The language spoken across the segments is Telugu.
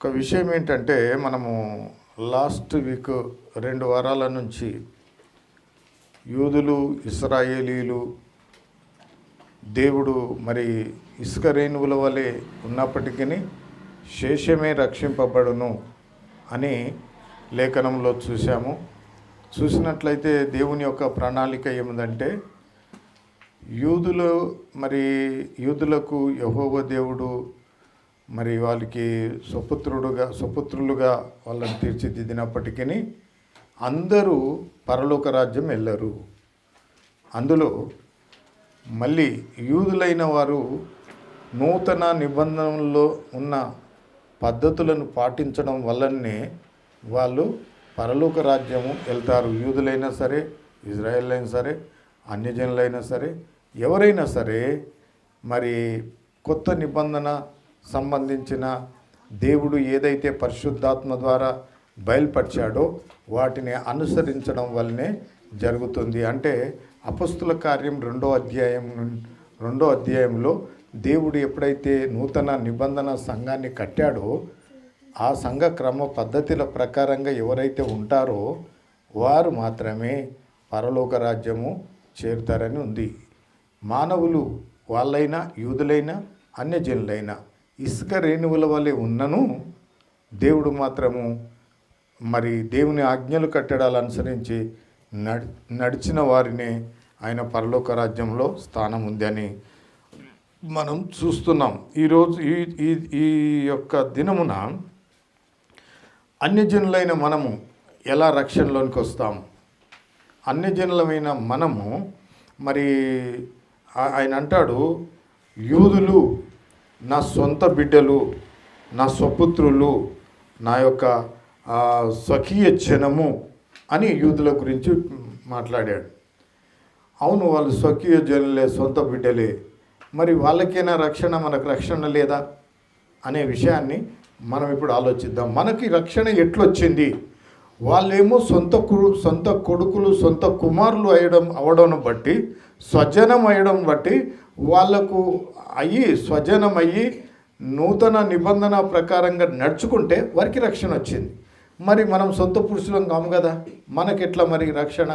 ఒక విషయం ఏంటంటే, మనము లాస్ట్ వీక్ 2 వారాల నుంచి యూదులు, ఇశ్రాయేలీలు దేవుడు మరి ఇసుక రేణువుల వలె ఉన్నప్పటికీ శేషమే రక్షింపబడును అని లేఖనంలో చూసాము. చూసినట్లయితే దేవుని యొక్క ప్రణాళిక ఏమిటంటే, యూదులకు యెహోవా దేవుడు మరి వాళ్ళకి సుపుత్రులుగా వాళ్ళని తీర్చిదిద్దినప్పటికీ అందరూ పరలోక రాజ్యం వెళ్ళరు. అందులో మళ్ళీ యూదులైన వారు నూతన నిబంధనల్లో ఉన్న పద్ధతులను పాటించడం వల్లనే వాళ్ళు పరలోక రాజ్యము వెళ్తారు. యూదులైనా సరే, ఇజ్రాయేల్ అయినా సరే, అన్యజనులైనా సరే, ఎవరైనా సరే మరి కొత్త నిబంధన సంబంధించిన దేవుడు ఏదైతే పరిశుద్ధాత్మ ద్వారా బయలుపరిచాడో వాటిని అనుసరించడం వల్లనే జరుగుతుంది. అంటే అపొస్తలుల కార్యం 2వ అధ్యాయంలో దేవుడు ఎప్పుడైతే నూతన నిబంధన సంఘాన్ని కట్టాడో ఆ సంఘ క్రమ పద్ధతుల ప్రకారంగా ఎవరైతే ఉంటారో వారు మాత్రమే పరలోక రాజ్యము చేరుతారని ఉంది. మానవులు వాళ్ళైనా, యూదులైనా, అన్యజనులైనా ఇసుక రేణువుల వలె ఉన్నను దేవుడు మాత్రము మరి దేవుని ఆజ్ఞలు కట్టడాలు అనుసరించి నడిచిన వారిని ఆయన పరలోక రాజ్యంలో స్థానం ఉందని మనం చూస్తున్నాం. ఈరోజు ఈ యొక్క దినమున అన్యజనులైన మనము ఎలా రక్షణలోనికి వస్తాము? అన్యజనులమైన మనము మరి ఆయన అంటాడు, యూదులు నా సొంత బిడ్డలు, నా స్వపుత్రులు, నా యొక్క స్వకీయ జనము అని యూదుల గురించి మాట్లాడాడు. అవును, వాళ్ళు స్వకీయ జనులే, సొంత బిడ్డలే. మరి వాళ్ళకైనా రక్షణ, మనకు రక్షణ లేదా అనే విషయాన్ని మనం ఇప్పుడు ఆలోచిద్దాం. మనకి రక్షణ ఎట్లొచ్చింది? వాళ్ళేమో సొంత కొడుకులు, సొంత కుమారులు అవడం బట్టి, స్వజనం అయ్యడం బట్టి వాళ్లకు స్వజనం అయ్యి నూతన నిబంధన ప్రకారంగా నడుచుకుంటే వారికి రక్షణ వచ్చింది. మరి మనం సొంత పురుషులం కాము కదా, మనకెట్లా మరి రక్షణ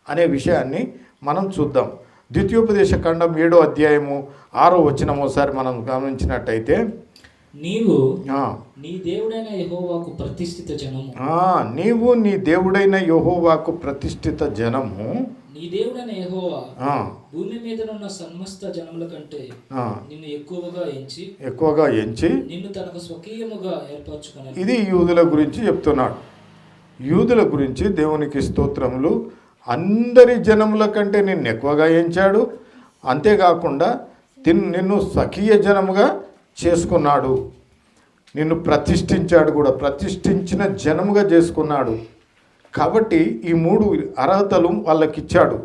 అనే విషయాన్ని మనం చూద్దాం. ద్వితీయోపదేశ ఖండం 7వ అధ్యాయము 6వ వచనం ఒకసారి మనం గమనించినట్టయితే, నీవు నీ దేవుడైన యెహోవాకు ప్రతిష్ఠిత జనము. నీవు నీ దేవుడైన యెహోవాకు ప్రతిష్ఠిత జనము. నీ దేవుడైన యెహోవా భూమి మీద ఉన్న సమస్త జనముల కంటే నిన్ను ఎక్కువగా ఎంచి నిన్ను తనకు స్వకీయముగా ఏర్పరచుకున్నాడు. ఇది యూదుల గురించి చెప్తున్నాడు. యూదుల గురించి దేవునికి స్తోత్రములు. అందరి జనముల కంటే నిన్ను ఎక్కువగా ఎంచాడు. అంతేకాకుండా నిన్ను స్వకీయ జనముగా చేసుకున్నాడు. నిన్ను ప్రతిష్ఠించాడు కూడా, ప్రతిష్ఠించిన జనముగా చేసుకున్నాడు. కాబట్టి ఈ 3 అర్హతలు వాళ్ళకిచ్చాడు.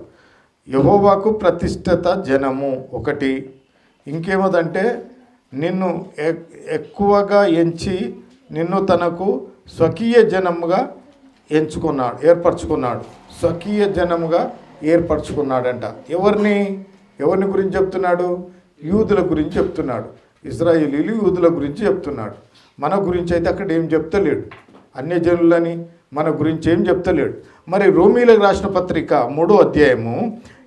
యెహోవాకు ప్రతిష్ఠిత జనము ఒకటి. ఇంకేమదంటే నిన్ను ఎక్కువగా ఎంచి నిన్ను తనకు స్వకీయ జనముగా ఏర్పరచుకున్నాడు. స్వకీయ జనముగా ఏర్పరచుకున్నాడంట. ఎవరిని గురించి చెప్తున్నాడు? యూదుల గురించి చెప్తున్నాడు. ఇశ్రాయేలీలు యూదుల గురించి చెప్తున్నాడు. మన గురించి అయితే అక్కడ ఏం చెప్తలేడు. అన్యజనులని మన గురించి ఏం చెప్తలేడు. మరి రోమీలకు రాసిన పత్రిక 3వ అధ్యాయము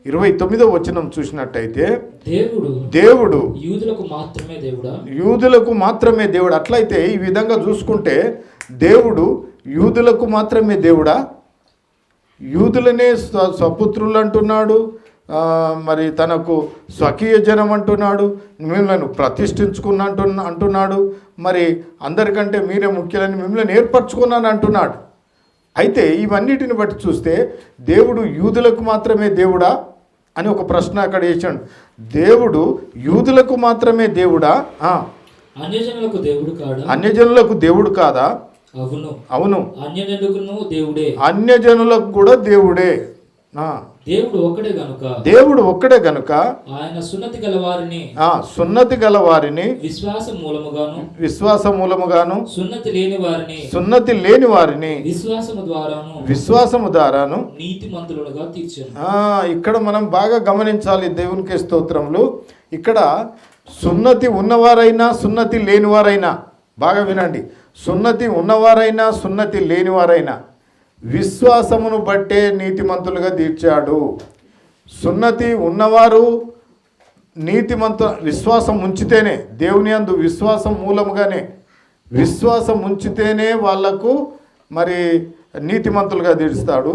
29వ వచనం చూసినట్టయితే, దేవుడు యూదులకు మాత్రమే దేవుడు. అట్లయితే ఈ విధంగా చూసుకుంటే దేవుడు యూదులకు మాత్రమే దేవుడా? యూదులనే స్వపుత్రులు అంటున్నాడు, మరి తనకు స్వకీయ జనం అంటున్నాడు, మిమ్మల్ని ప్రతిష్ఠించుకున్న అంటున్నాడు, మరి అందరికంటే మీరే ముఖ్యులని మిమ్మల్ని ఏర్పరచుకున్నాను అంటున్నాడు. అయితే ఇవన్నిటిని బట్టి చూస్తే దేవుడు యూదులకు మాత్రమే దేవుడా అని ఒక ప్రశ్న అక్కడ వేసాడు. దేవుడు యూదులకు మాత్రమే దేవుడా? అన్యజనులకు దేవుడు కాదా? అవును, అన్యజనులకు కూడా దేవుడే. దేవుడు ఒక్కడే గనుక ఆయన సున్నతి గల వారిని విశ్వాస మూలముగాను సున్నతి లేని వారిని విశ్వాసము ద్వారాను నీతిమంతులుగా తీర్చాను. ఇక్కడ మనం బాగా గమనించాలి దేవునికి స్తోత్రములు. ఇక్కడ సున్నతి ఉన్నవారైనా సున్నతి లేనివారైనా బాగా వినండి, సున్నతి ఉన్నవారైనా సున్నతి లేనివారైనా విశ్వాసమును బట్టే నీతిమంతులుగా తీర్చాడు. సున్నతి ఉన్నవారు విశ్వాసం ఉంచితేనే, దేవుని యందు విశ్వాసం మూలముగానే, విశ్వాసం ఉంచితేనే వాళ్లకు మరి నీతిమంతులుగా తీరుస్తాడు.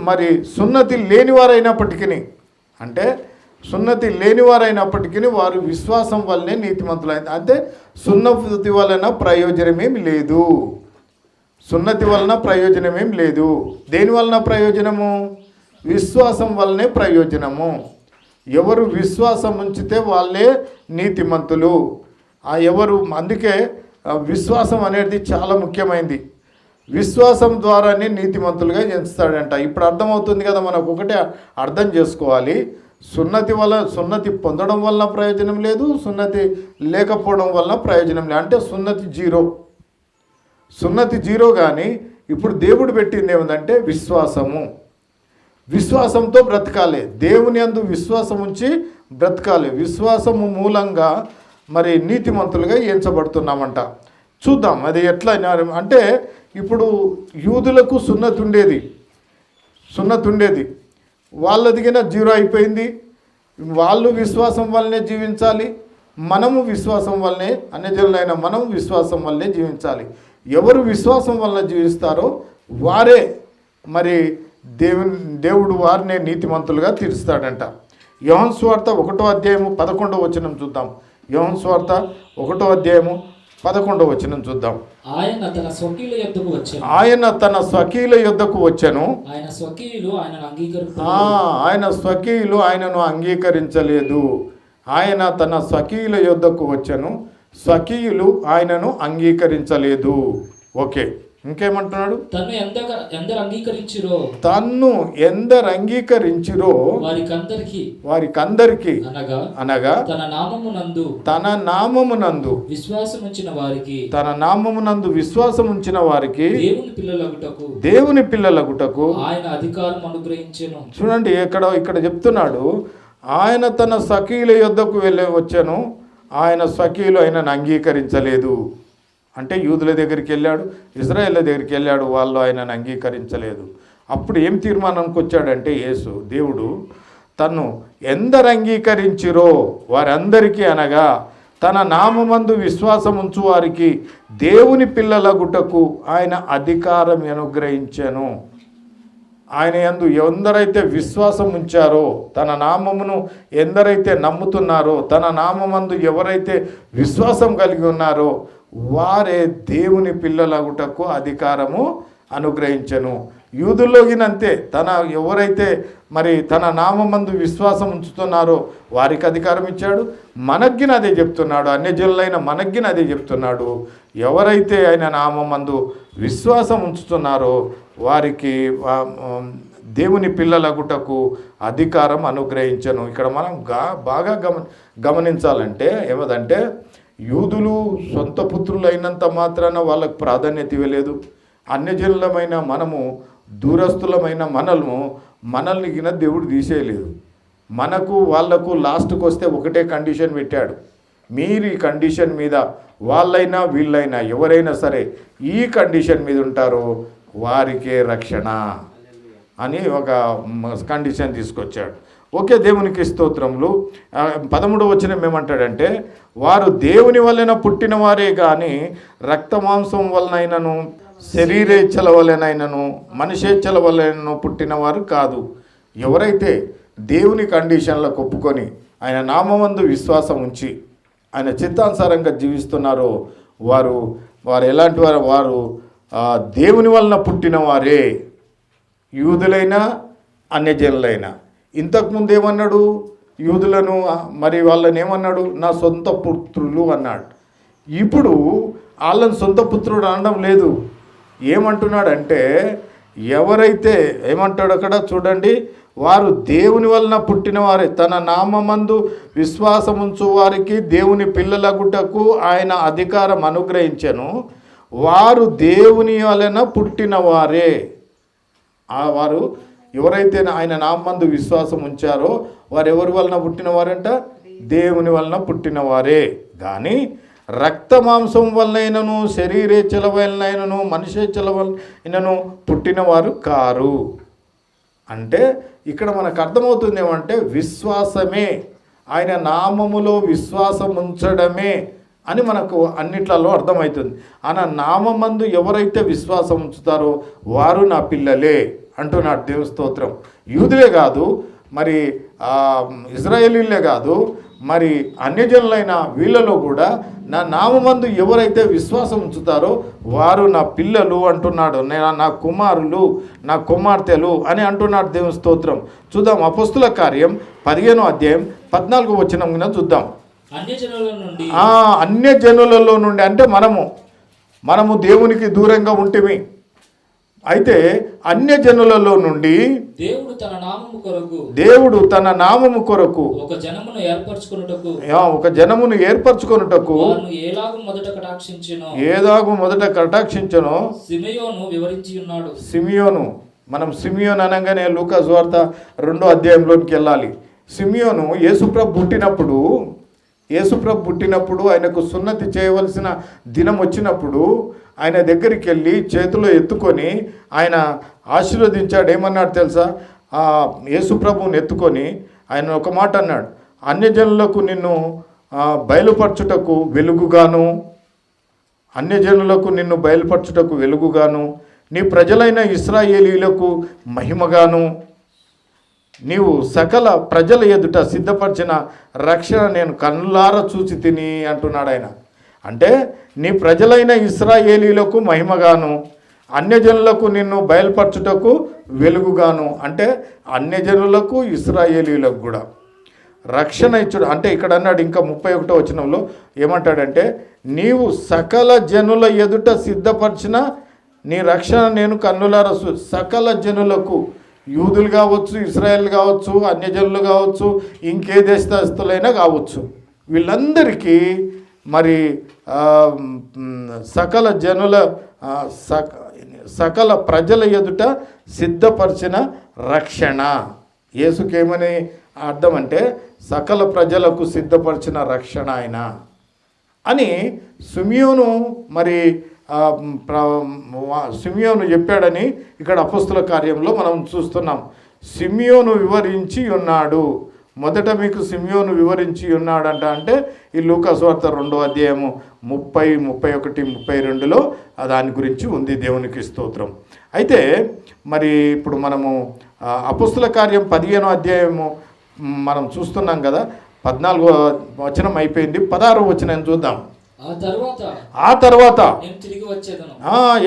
మరి సున్నతి లేనివారైనప్పటికీ, అంటే సున్నతి లేనివారైనప్పటికీ వారు విశ్వాసం వల్లనే నీతిమంతులైన, అంటే సున్నతి వలన ప్రయోజనమేమి లేదు. సున్నతి వలన ప్రయోజనమేం లేదు. దేని వలన ప్రయోజనము? విశ్వాసం వల్లనే ప్రయోజనము. ఎవరు విశ్వాసం ఉంచితే వాళ్ళే నీతిమంతులు. అందుకే విశ్వాసం అనేది చాలా ముఖ్యమైనది. విశ్వాసం ద్వారానే నీతిమంతులుగా ఎంచుతాడంట. ఇప్పుడు అర్థమవుతుంది కదా, మనకు ఒకటే అర్థం చేసుకోవాలి. సున్నతి పొందడం వలన ప్రయోజనం లేదు, సున్నతి లేకపోవడం వలన ప్రయోజనం లేదు. అంటే సున్నతి జీరో. కానీ ఇప్పుడు దేవుడు పెట్టింది ఏమిటంటే విశ్వాసము. విశ్వాసంతో బ్రతకాలి. దేవుని యందు విశ్వాసం ఉంచి బ్రతకాలి. విశ్వాసము మూలంగా మరి నీతిమంతులుగా ఎంచబడుతున్నామంట. చూద్దాం అది ఎట్లా. అంటే ఇప్పుడు యూదులకు సున్నతి ఉండేది, వాళ్ళదిగిన జీరో అయిపోయింది. వాళ్ళు విశ్వాసం వల్లనే జీవించాలి, మనము విశ్వాసం వల్లనే, అన్యజనులైన మనం విశ్వాసం వల్లనే జీవించాలి. ఎవరు విశ్వాసం వలన జీవిస్తారో వారే మరి దేవుడు వారినే నీతిమంతులుగా తీరుస్తాడంట. యోహాను సువార్త 1వ అధ్యాయము 11వ వచనం చూద్దాం. యోహాను సువార్త 1వ అధ్యాయము 11వ వచనం చూద్దాం. ఆయన తన స్వకీయుల యొద్దకు వచ్చెను. ఆయన స్వకీయులు ఆయనను అంగీకరించలేదు. ఆయన తన స్వకీయుల యొద్దకు వచ్చెను, స్వకీయులు ఆయనను అంగీకరించలేదు. ఓకే, ఇంకేమంటున్నాడు? తన్ను ఎందరు అంగీకరించిరో వారికందరికి అనగా తన నామమునందు విశ్వాసం ఉంచిన వారికి దేవుని పిల్లలగుటకు ఆయన అధికారం అనుగ్రహించెను. చూడండి, ఇక్కడ చెప్తున్నాడు, ఆయన తన స్వకీయుల యొద్దకు వచ్చాను, ఆయన స్వకీయులు ఆయనను అంగీకరించలేదు. అంటే యూదుల దగ్గరికి వెళ్ళాడు, ఇజ్రాయేళ్ల దగ్గరికి వెళ్ళాడు, వాళ్ళు ఆయనను అంగీకరించలేదు. అప్పుడు ఏం తీర్మానానికి వచ్చాడంటే దేవుడు తను ఎందరు అంగీకరించిరో వారందరికీ, అనగా తన నామమందు విశ్వాసం ఉంచు వారికి దేవుని పిల్లలగుటకు ఆయన అధికారం అనుగ్రహించెను. ఆయన యందు ఎందరైతే విశ్వాసం ఉంచారో, తన నామమును ఎందరైతే నమ్ముతున్నారో, తన నామమందు ఎవరైతే విశ్వాసం కలిగి ఉన్నారో వారే దేవుని పిల్లలగుటకు అధికారము అనుగ్రహించెను. యూదుల్లోగినంతే, ఎవరైతే మరి తన నామమందు విశ్వాసం ఉంచుతున్నారో వారికి అధికారం ఇచ్చాడు. మనగ్గిన అదే చెప్తున్నాడు, అన్యజనులైన మనగ్గిన అదే చెప్తున్నాడు. ఎవరైతే ఆయన నామమందు విశ్వాసం ఉంచుతున్నారో వారికి దేవుని పిల్లలగుటకు అధికారం అనుగ్రహించను. ఇక్కడ మనం బాగా గమనించాలంటే ఏమదంటే, యూదులు సొంత పుత్రులు అయినంత మాత్రాన వాళ్ళకు ప్రాధాన్యత ఇవ్వలేదు. అన్యజనులమైన మనము, దూరస్తులమైన మనల్ని గిన దేవుడు తీసేయలేదు. మనకు వాళ్లకు లాస్ట్కి వస్తే ఒకటే కండిషన్ పెట్టాడు, మీరు ఈ కండిషన్ మీద, వాళ్ళైనా వీళ్ళైనా ఎవరైనా సరే ఈ కండిషన్ మీద ఉంటారో వారికే రక్షణ అని ఒక కండిషన్ తీసుకొచ్చాడు. ఓకే, దేవునికి స్తోత్రములు. 13వ వచనం ఏమంటాడంటే, వారు దేవుని వలన పుట్టిన వారే కానీ రక్తమాంసం వలనైనను శరీరేచ్ఛల వలనైనను మనిషేచ్ఛల వలనైనను పుట్టినవారు కాదు. ఎవరైతే దేవుని కండిషన్లకు ఒప్పుకొని ఆయన నామమందు విశ్వాసం ఉంచి ఆయన చిత్తానుసారంగా జీవిస్తున్నారో వారు ఎలాంటి వారు దేవుని వలన పుట్టిన వారే, యూదులైనా అన్యజనులైనా. ఇంతకుముందు ఏమన్నాడు? యూదులను మరి వాళ్ళని ఏమన్నాడు? నా సొంత పుత్రులు అన్నాడు. ఇప్పుడు వాళ్ళని సొంత పుత్రుడు అనడం లేదు. ఏమంటున్నాడంటే, ఎవరైతే ఏమంటాడు అక్కడ చూడండి, వారు దేవుని వలన పుట్టిన వారే, తన నామమందు విశ్వాసముంచు వారికి దేవుని పిల్లలగుటకు ఆయన అధికారం అనుగ్రహించెను. వారు దేవుని వలన పుట్టిన వారే. వారు ఎవరైతే ఆయన నామందు విశ్వాసం ఉంచారో వారు ఎవరి వలన పుట్టిన వారంట? దేవుని వలన పుట్టిన వారే. కానీ రక్త మాంసం వలనైనను శరీరేచ్ఛల వలనైనను మనుష్యేచ్ఛల వలనైనను పుట్టినవారు కారు. అంటే ఇక్కడ మనకు అర్థమవుతుంది ఏమంటే విశ్వాసమే, ఆయన నామములో విశ్వాసం ఉంచడమే అని మనకు అన్నిట్లలో అర్థమవుతుంది. ఆయన నామందు ఎవరైతే విశ్వాసం ఉంచుతారో వారు నా పిల్లలే అంటున్నాడు దేవుని స్తోత్రం. యూదులే కాదు, మరి ఇజ్రాయేలీలే కాదు, మరి అన్యజనులైన వీళ్ళలో కూడా నా నామందు ఎవరైతే విశ్వాసం ఉంచుతారో వారు నా పిల్లలు అంటున్నాడు. నా కుమారులు, నా కుమార్తెలు అని అంటున్నాడు దేవుని స్తోత్రం. చూద్దాం అపొస్తలుల కార్యం 15వ అధ్యాయం 14వ వచనం చూద్దాం. అన్యజనులలో నుండి అంటే మనము దేవునికి దూరంగా ఉంటిమి. అయితే అన్యజనులలో నుండి దేవుడు తన నామము కొరకు ఒక జనమును ఏర్పరచుకొనుటకు ఏలాగు మొదట కటాక్షించెనో సిమియోను. మనం సిమియోను అనగానే లూకా సువార్త 2వ అధ్యాయంలోనికి వెళ్ళాలి. సిమియోను యేసుప్రభు పుట్టినప్పుడు ఆయనకు సున్నతి చేయవలసిన దినం వచ్చినప్పుడు ఆయన దగ్గరికి వెళ్ళి చేతిలో ఎత్తుకొని ఆయన ఆశీర్వదించాడు. ఏమన్నాడు తెలుసా? యేసుప్రభుని ఎత్తుకొని ఆయన ఒక మాట అన్నాడు, అన్యజనులకు నిన్ను బయలుపరచుటకు వెలుగుగాను నీ ప్రజలైన ఇశ్రాయేలీయులకు మహిమగాను నీవు సకల ప్రజల ఎదుట సిద్ధపరిచిన రక్షణ నేను కన్నులారా చూచి తిని అంటున్నాడు ఆయన. అంటే నీ ప్రజలైన ఇశ్రాయేలీయులకు మహిమగాను అన్యజనులకు నిన్ను బయలుపరచుటకు వెలుగుగాను. అంటే అన్యజనులకు ఇశ్రాయేలీయులకు కూడా రక్షణ ఇచ్చుడు. అంటే ఇక్కడ అన్నాడు ఇంకా 31వ వచనంలో ఏమంటాడంటే నీవు సకల జనుల ఎదుట సిద్ధపరిచిన నీ రక్షణ నేను కన్నులారా సకల జనులకు, యూదులు కావచ్చు, ఇశ్రాయేల్ కావచ్చు, అన్యజనులు కావచ్చు, ఇంకే దేశస్తులైనా కావచ్చు, వీళ్ళందరికీ మరి సకల ప్రజల ఎదుట సిద్ధపరిచిన రక్షణ. యేసుకేమని అర్థం అంటే సకల ప్రజలకు సిద్ధపరిచిన రక్షణ ఆయన అని సిమియోను మరి సిమియోను చెప్పాడని ఇక్కడ అపొస్తలుల కార్యంలో మనం చూస్తున్నాం. సిమియోను వివరించి ఉన్నాడు. మొదట మీకు సిమియోను వివరించి ఉన్నాడంట అంటే ఈ లూకా సువార్త 2వ అధ్యాయము 30, 31, 32లో దాని గురించి ఉంది. దేవునికి స్తోత్రం. అయితే మరి ఇప్పుడు మనము అపొస్తలుల కార్యం 15వ అధ్యాయము మనం చూస్తున్నాం కదా. 14వ వచనం అయిపోయింది, 16వ వచనం చూద్దాం. ఆ తర్వాత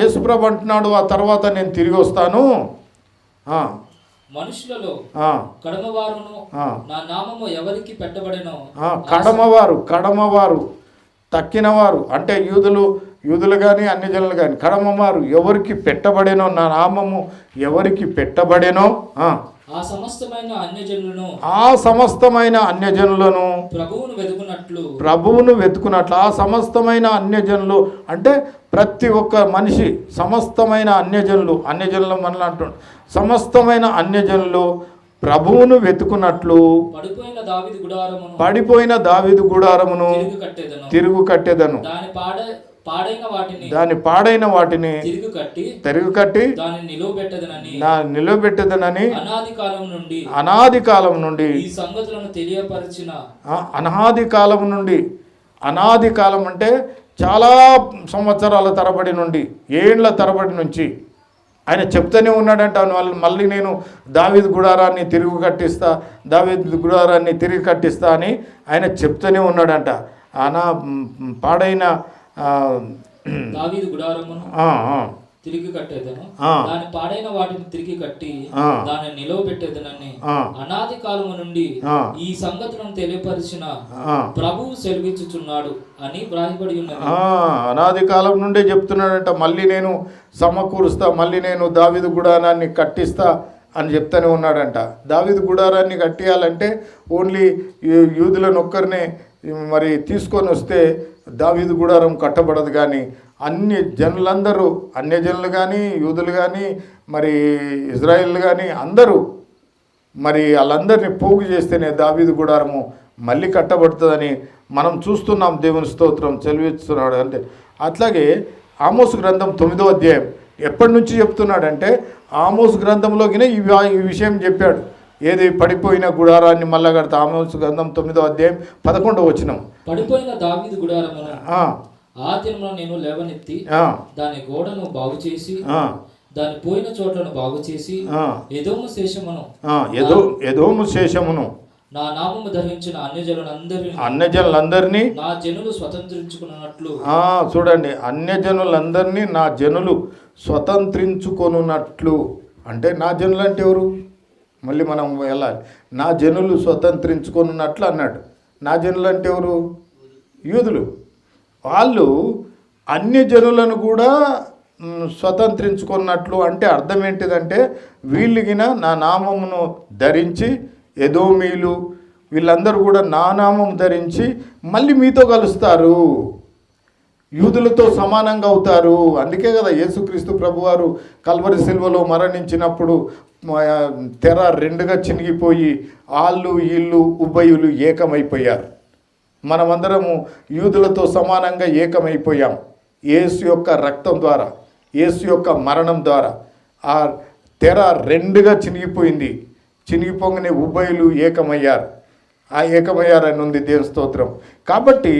యేసుప్రభు అంటున్నాడు, ఆ తర్వాత నేను తిరిగి వస్తాను, మనుషులలో కడమవారును నా నామము ఎవరికి పెట్టబడెనో కడమవారు తక్కినవారు అంటే యూదులు కానీ అన్యజనులు కానీ కడమవారు ఎవరికి పెట్టబడేనో, నా నామము ఎవరికి పెట్టబడేనో ఆ సమస్తమైన అన్యజనులను ప్రభువును వెతుకున్నట్లు ఆ సమస్తమైన అన్యజనులు అంటే ప్రతి ఒక్క మనిషి సమస్తమైన అన్యజనులు మనల్ని అంటున్నాడు. సమస్తమైన అన్యజనులు ప్రభువును వెతుకున్నట్లు పడిపోయిన దావీదు గుడారమును తిరుగు కట్టెదను, దాని పాడైన వాటిని తిరుగు కట్టి నిలవబెట్టదనని అనాది కాలం నుండి అనాది కాలం అంటే చాలా సంవత్సరాల తరబడి నుండి, ఏండ్ల తరబడి నుంచి ఆయన చెప్తూనే ఉన్నాడంట. మళ్ళీ నేను దావీదు గుడారాన్ని తిరిగి కట్టిస్తా అని ఆయన చెప్తూనే ఉన్నాడంట. పాడైన దావీదు గుడారమును తిరిగి కట్టేదను, దాని పాడైన వాటిని తిరిగి కట్టి దాన్ని నిలవబెట్టేదనని అనాది కాలము నుండి ఈ సంగతులను తెలియపరిచిన ప్రభువు సెలవిచ్చుచున్నాడు అని వ్రాయబడి ఉన్నది. అనాది కాలం నుండే చెప్తున్నాడంట, మళ్ళీ నేను సమకూరుస్తా, మళ్ళీ నేను దావీదు గుడారాన్ని కట్టిస్తా అని చెప్తూనే ఉన్నాడంట. దావీదు గుడారాన్ని కట్టియాలంటే ఓన్లీ యూదులను ఒక్కరినే మరి తీసుకొని వస్తే దావీదు గుడారం కట్టబడదు. కానీ అన్ని జనులందరూ, అన్యజనులు కానీ యూదులు కానీ మరి ఇజ్రాయిల్ కానీ అందరూ మరి వాళ్ళందరినీ పోగు చేస్తేనే దావీదు గుడారము మళ్ళీ కట్టబడుతుందని మనం చూస్తున్నాం. దేవుని స్తోత్రం చెల్లిస్తున్నాడు. అంటే అట్లాగే ఆమోసు గ్రంథం 9వ అధ్యాయం ఎప్పటి నుంచి చెప్తున్నాడంటే ఆమోసు గ్రంథంలోకినే ఈ విషయం చెప్పాడు. ఏది పడిపోయిన గుడారాన్ని మళ్ళా కడతా. ఆమోసు గ్రంథం 9వ అధ్యాయం 11వ వచనం. పడిపోయిన దావీదు గుడారమును ఆ దినమున నేను లేవనెత్తి దాని గోడను బాగు చేసి దాని పోయిన చోట్లను బాగు చేసి ఎదోము శేషమును నా నామము ధరించిన అన్యజనులందరినీ నా జనులు స్వతంత్రించుకున్నట్లు. చూడండి, అన్యజనులందరినీ నా జనులు స్వతంత్రించుకొనున్నట్లు. అంటే నా జనులు అంటే ఎవరు? మళ్ళీ మనం వెళ్ళాలి. నా జనులు స్వతంత్రించుకొనున్నట్లు అన్నాడు. నా జనులు అంటే ఎవరు? యూదులు. వాళ్ళు అన్యజనులను కూడా స్వతంత్రించుకున్నట్లు. అంటే అర్థం ఏంటిదంటే వీళ్ళగిన నా నామమును ధరించి, ఎదోమీలు వీళ్ళందరూ కూడా నా నామం ధరించి మళ్ళీ మీతో కలుస్తారు, యూదులతో సమానంగా అవుతారు. అందుకే కదా యేసుక్రీస్తు ప్రభువారు కల్వరి సిలువలో మరణించినప్పుడు తెర రెండుగా చినిగిపోయి వాళ్ళు వీళ్ళు ఉభయులు ఏకమైపోయారు. మనమందరము యూదులతో సమానంగా ఏకమైపోయాం. యేసు యొక్క రక్తం ద్వారా, యేసు యొక్క మరణం ద్వారా ఆ తెర రెండుగా చినిగిపోయింది. చినిగిపోగానే ఉభయులు ఏకమయ్యారు. ఆ ఏకమయ్యారని ఉంది. దేవుని స్తోత్రం. కాబట్టి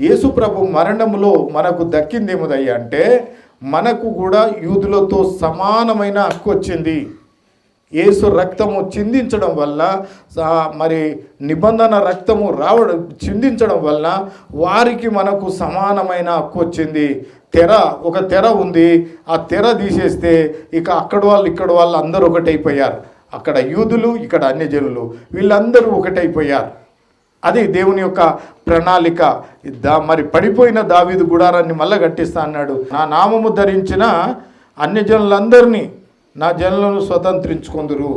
యేసు ప్రభు మరణంలో మనకు దక్కిందేముదయ్యా అంటే మనకు కూడా యూదులతో సమానమైన హక్కు వచ్చింది. యేసు రక్తము చిందించడం వల్ల, మరి నిబంధన రక్తము చిందించడం వల్ల వారికి మనకు సమానమైన హక్కు వచ్చింది. ఒక తెర ఉంది. ఆ తెర తీసేస్తే ఇక అక్కడ వాళ్ళు అందరూ ఒకటైపోయారు. అక్కడ యూదులు, ఇక్కడ అన్యజనులు, వీళ్ళందరూ ఒకటైపోయారు. అది దేవుని యొక్క ప్రణాళిక. మరి పడిపోయిన దావీదు గుడారాన్ని మళ్ళా కట్టిస్తా అన్నాడు. నా నామము ధరించిన అన్యజనులందరినీ నా జనులను స్వతంత్రించుకుందురు.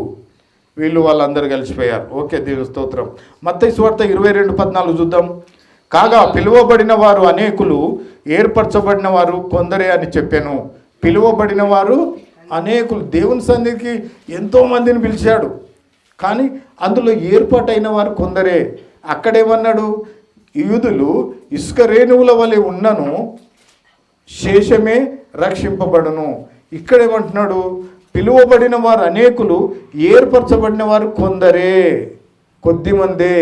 వాళ్ళందరూ కలిసిపోయారు. ఓకే, దేవుని స్తోత్రం. మత్తయి సువార్త 22:14 చూద్దాం. కాగా పిలువబడిన వారు అనేకులు, ఏర్పరచబడిన వారు కొందరే అని చెప్పాను. పిలువబడిన వారు అనేకులు. దేవుని సన్నిధికి ఎంతోమందిని పిలిచాడు, కానీ అందులో ఏర్పాటైన వారు కొందరే. అక్కడేమన్నాడు? యూదులు ఇసుక రేణువుల వలె ఉన్నను, శేషమే రక్షింపబడును. ఇక్కడేమంటున్నాడు? పిలువబడిన వారు అనేకులు, ఏర్పరచబడిన వారు కొందరే, కొద్దిమందే.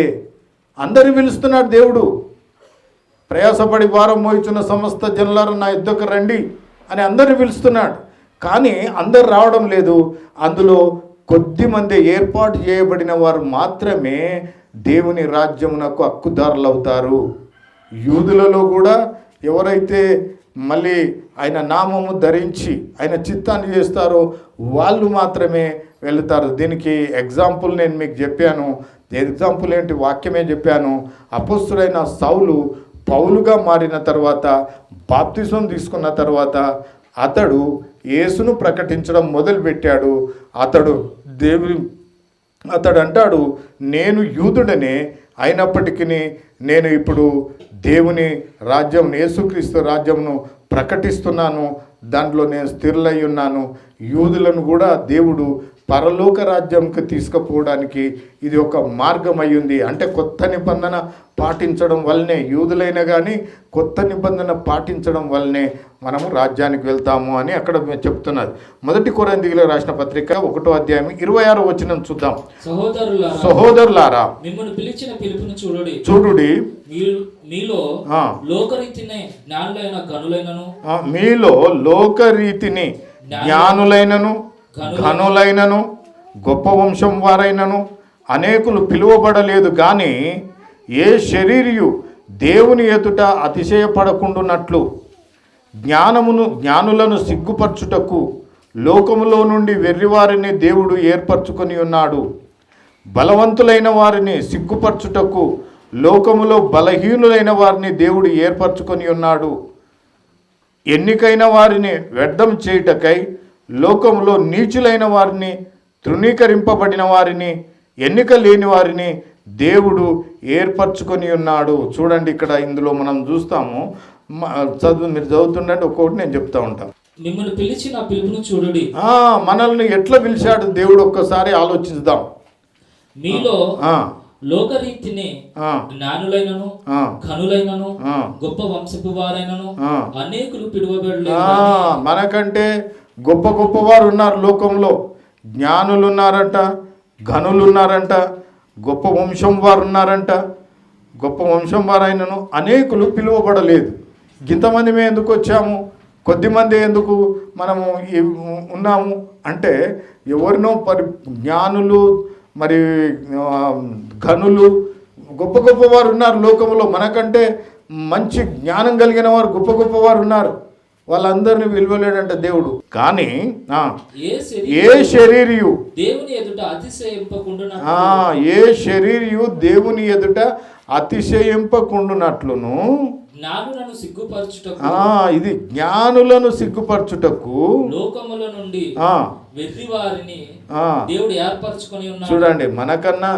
అందరు పిలుస్తున్నాడు దేవుడు. ప్రయాసపడి భారం మోయిచున్న సమస్త జనులారా నా యుద్ధకు రండి అని అందరిని పిలుస్తున్నాడు. కానీ అందరు రావడం లేదు. అందులో కొద్దిమంది ఏర్పాటు చేయబడిన వారు మాత్రమే దేవుని రాజ్యమునకు హక్కుదారులు అవుతారు. యూదులలో కూడా ఎవరైతే మళ్ళీ ఆయన నామము ధరించి ఆయన చిత్తాన్ని చేస్తారో వాళ్ళు మాత్రమే వెళుతారు. దీనికి ఎగ్జాంపుల్ నేను మీకు చెప్పాను. ఎగ్జాంపుల్ ఏంటి? వాక్యమే చెప్పాను. అపొస్తలుడైన సౌలు పౌలుగా మారిన తర్వాత, బాప్తిసం తీసుకున్న తర్వాత అతడు యేసును ప్రకటించడం మొదలుపెట్టాడు. అతడు అంటాడు, నేను యూదుడనే, అయినప్పటికీ నేను ఇప్పుడు దేవుని రాజ్యం, యేసుక్రీస్తు రాజ్యంను ప్రకటిస్తున్నాను. దాంట్లో నేను స్థిరులై ఉన్నాను. యూదులను కూడా దేవుడు పరలోక రాజ్యంకి తీసుకుపోవడానికి ఇది ఒక మార్గం అయ్యింది. అంటే కొత్త నిబంధన పాటించడం వల్లనే, యూదులైనా కానీ కొత్త నిబంధన పాటించడం వల్లనే మనము రాజ్యానికి వెళ్తాము అని అక్కడ చెప్తున్నది. 1 కొరింథీయులకు రాసిన పత్రిక 1వ అధ్యాయం 26వ వచనం చూద్దాం. సహోదరులారా, మిమ్మల్ని పిలిచిన పిలుపును చూడుడి. మీలో లోకరీతిని జ్ఞానులైనను ఘనులైనను గొప్ప వంశం వారైనను అనేకులు పిలువబడలేదు. కానీ ఏ శరీరియు దేవుని ఎదుట అతిశయపడకుండునట్లు జ్ఞానులను సిగ్గుపరచుటకు లోకములో నుండి వెర్రివారిని దేవుడు ఏర్పరచుకొని ఉన్నాడు. బలవంతులైన వారిని సిగ్గుపరచుటకు లోకములో బలహీనులైన వారిని దేవుడు ఏర్పరచుకొని ఉన్నాడు. ఎన్నికైన వారిని వ్యర్థం చేయుటకై లోకములో నీచులైన వారిని, తృణీకరింపబడిన వారిని, ఎన్నిక లేని వారిని దేవుడు ఏర్పరచుకొని ఉన్నాడు. చూడండి, ఇక్కడ ఇందులో మనం చూస్తాము. మీరు చదువుతుండంటే ఒక్కొక్కటి నేను చెప్తా ఉంటాను. మిమ్మల్ని పిలిచిన పిలుపును చూడండి. మనల్ని ఎట్లా పిలిచాడు దేవుడు ఒక్కసారి ఆలోచిద్దాం. మీలో లోకరీతిని జ్ఞానులైనను ఘనులైనను గొప్ప వంశపు వారైనను అనేకులు పిలువబడలేదు. మనకంటే గొప్ప గొప్ప వారు ఉన్నారు లోకంలో. జ్ఞానులు ఉన్నారంట, ఘనులు ఉన్నారంట, గొప్ప వంశం వారు ఉన్నారంట. గొప్ప వంశం వారైనను అనేకులు పిలువబడలేదు. ఇంతమంది మేము ఎందుకు వచ్చాము, కొద్దిమంది ఎందుకు మనము ఉన్నాము అంటే, ఎవరినో జ్ఞానులు మరి ఘనులు గొప్ప గొప్ప వారు ఉన్నారు లోకంలో. మనకంటే మంచి జ్ఞానం కలిగిన వారు గొప్ప గొప్ప వారు ఉన్నారు. వాళ్ళందరినీ విలువలేడంట దేవుడు. కానీ ఏ శరీరియు దేవుని ఎదుట అతిశయింపకుండునట్లు, ఏ శరీరియు దేవుని ఎదుట అతిశయింపకుండునట్లును జ్ఞానులను సిగ్గుపరచుటకు, ఇది జ్ఞానులను సిగ్గుపరచుటకు లోకముల నుండి వెర్రి వారిని దేవుడు ఏర్పరచుకొని ఉన్నాడు. చూడండి, మనకన్నా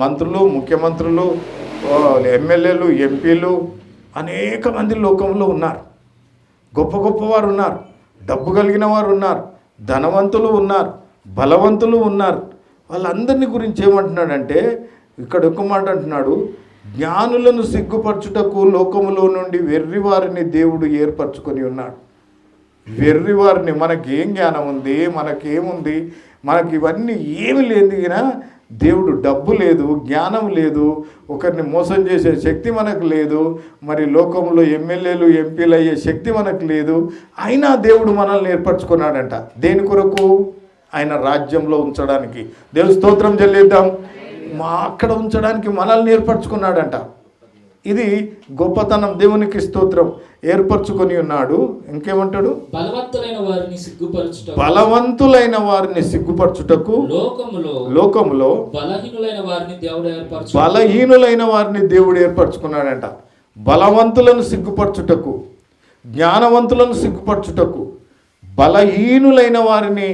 మంత్రులు, ముఖ్యమంత్రులు, ఎమ్మెల్యేలు, ఎంపీలు అనేక మంది లోకంలో ఉన్నారు. గొప్ప గొప్ప వారు ఉన్నారు, డబ్బు కలిగిన వారు ఉన్నారు, ధనవంతులు ఉన్నారు, బలవంతులు ఉన్నారు. వాళ్ళందరినీ గురించి ఏమంటున్నాడంటే, ఇక్కడ ఒక మాట అంటున్నాడు, జ్ఞానులను సిగ్గుపరచుటకు లోకములో నుండి వెర్రివారిని దేవుడు ఏర్పరచుకొని ఉన్నాడు. వెర్రివారిని, మనకేం జ్ఞానం ఉంది, మనకేముంది, మనకి ఇవన్నీ ఏమి లేదు. దేవుడు డబ్బు లేదు, జ్ఞానం లేదు, ఒకరిని మోసం చేసే శక్తి మనకు లేదు, మరి లోకంలో ఎమ్మెల్యేలు, ఎంపీలు అయ్యే శక్తి మనకు లేదు. అయినా దేవుడు మనల్ని ఏర్పరచుకున్నాడంట. దేని కొరకు? ఆయన రాజ్యంలో ఉంచడానికి. దేవుని స్తోత్రం చెల్లిద్దాం. అక్కడ ఉంచడానికి మనల్ని ఏర్పరచుకున్నాడంట. ఇది గొప్పతనం. దేవునికి స్తోత్రం. ఏర్పరచుకొని ఉన్నాడు. ఇంకేమంటాడు? బలవంతులైన వారిని సిగ్గుపరచుటకు లోకములో బలహీనులైన వారిని దేవుడు ఏర్పరచుకున్నాడంట. బలవంతులను సిగ్గుపరచుటకు, జ్ఞానవంతులను సిగ్గుపరచుటకు, బలహీనులైన వారిని,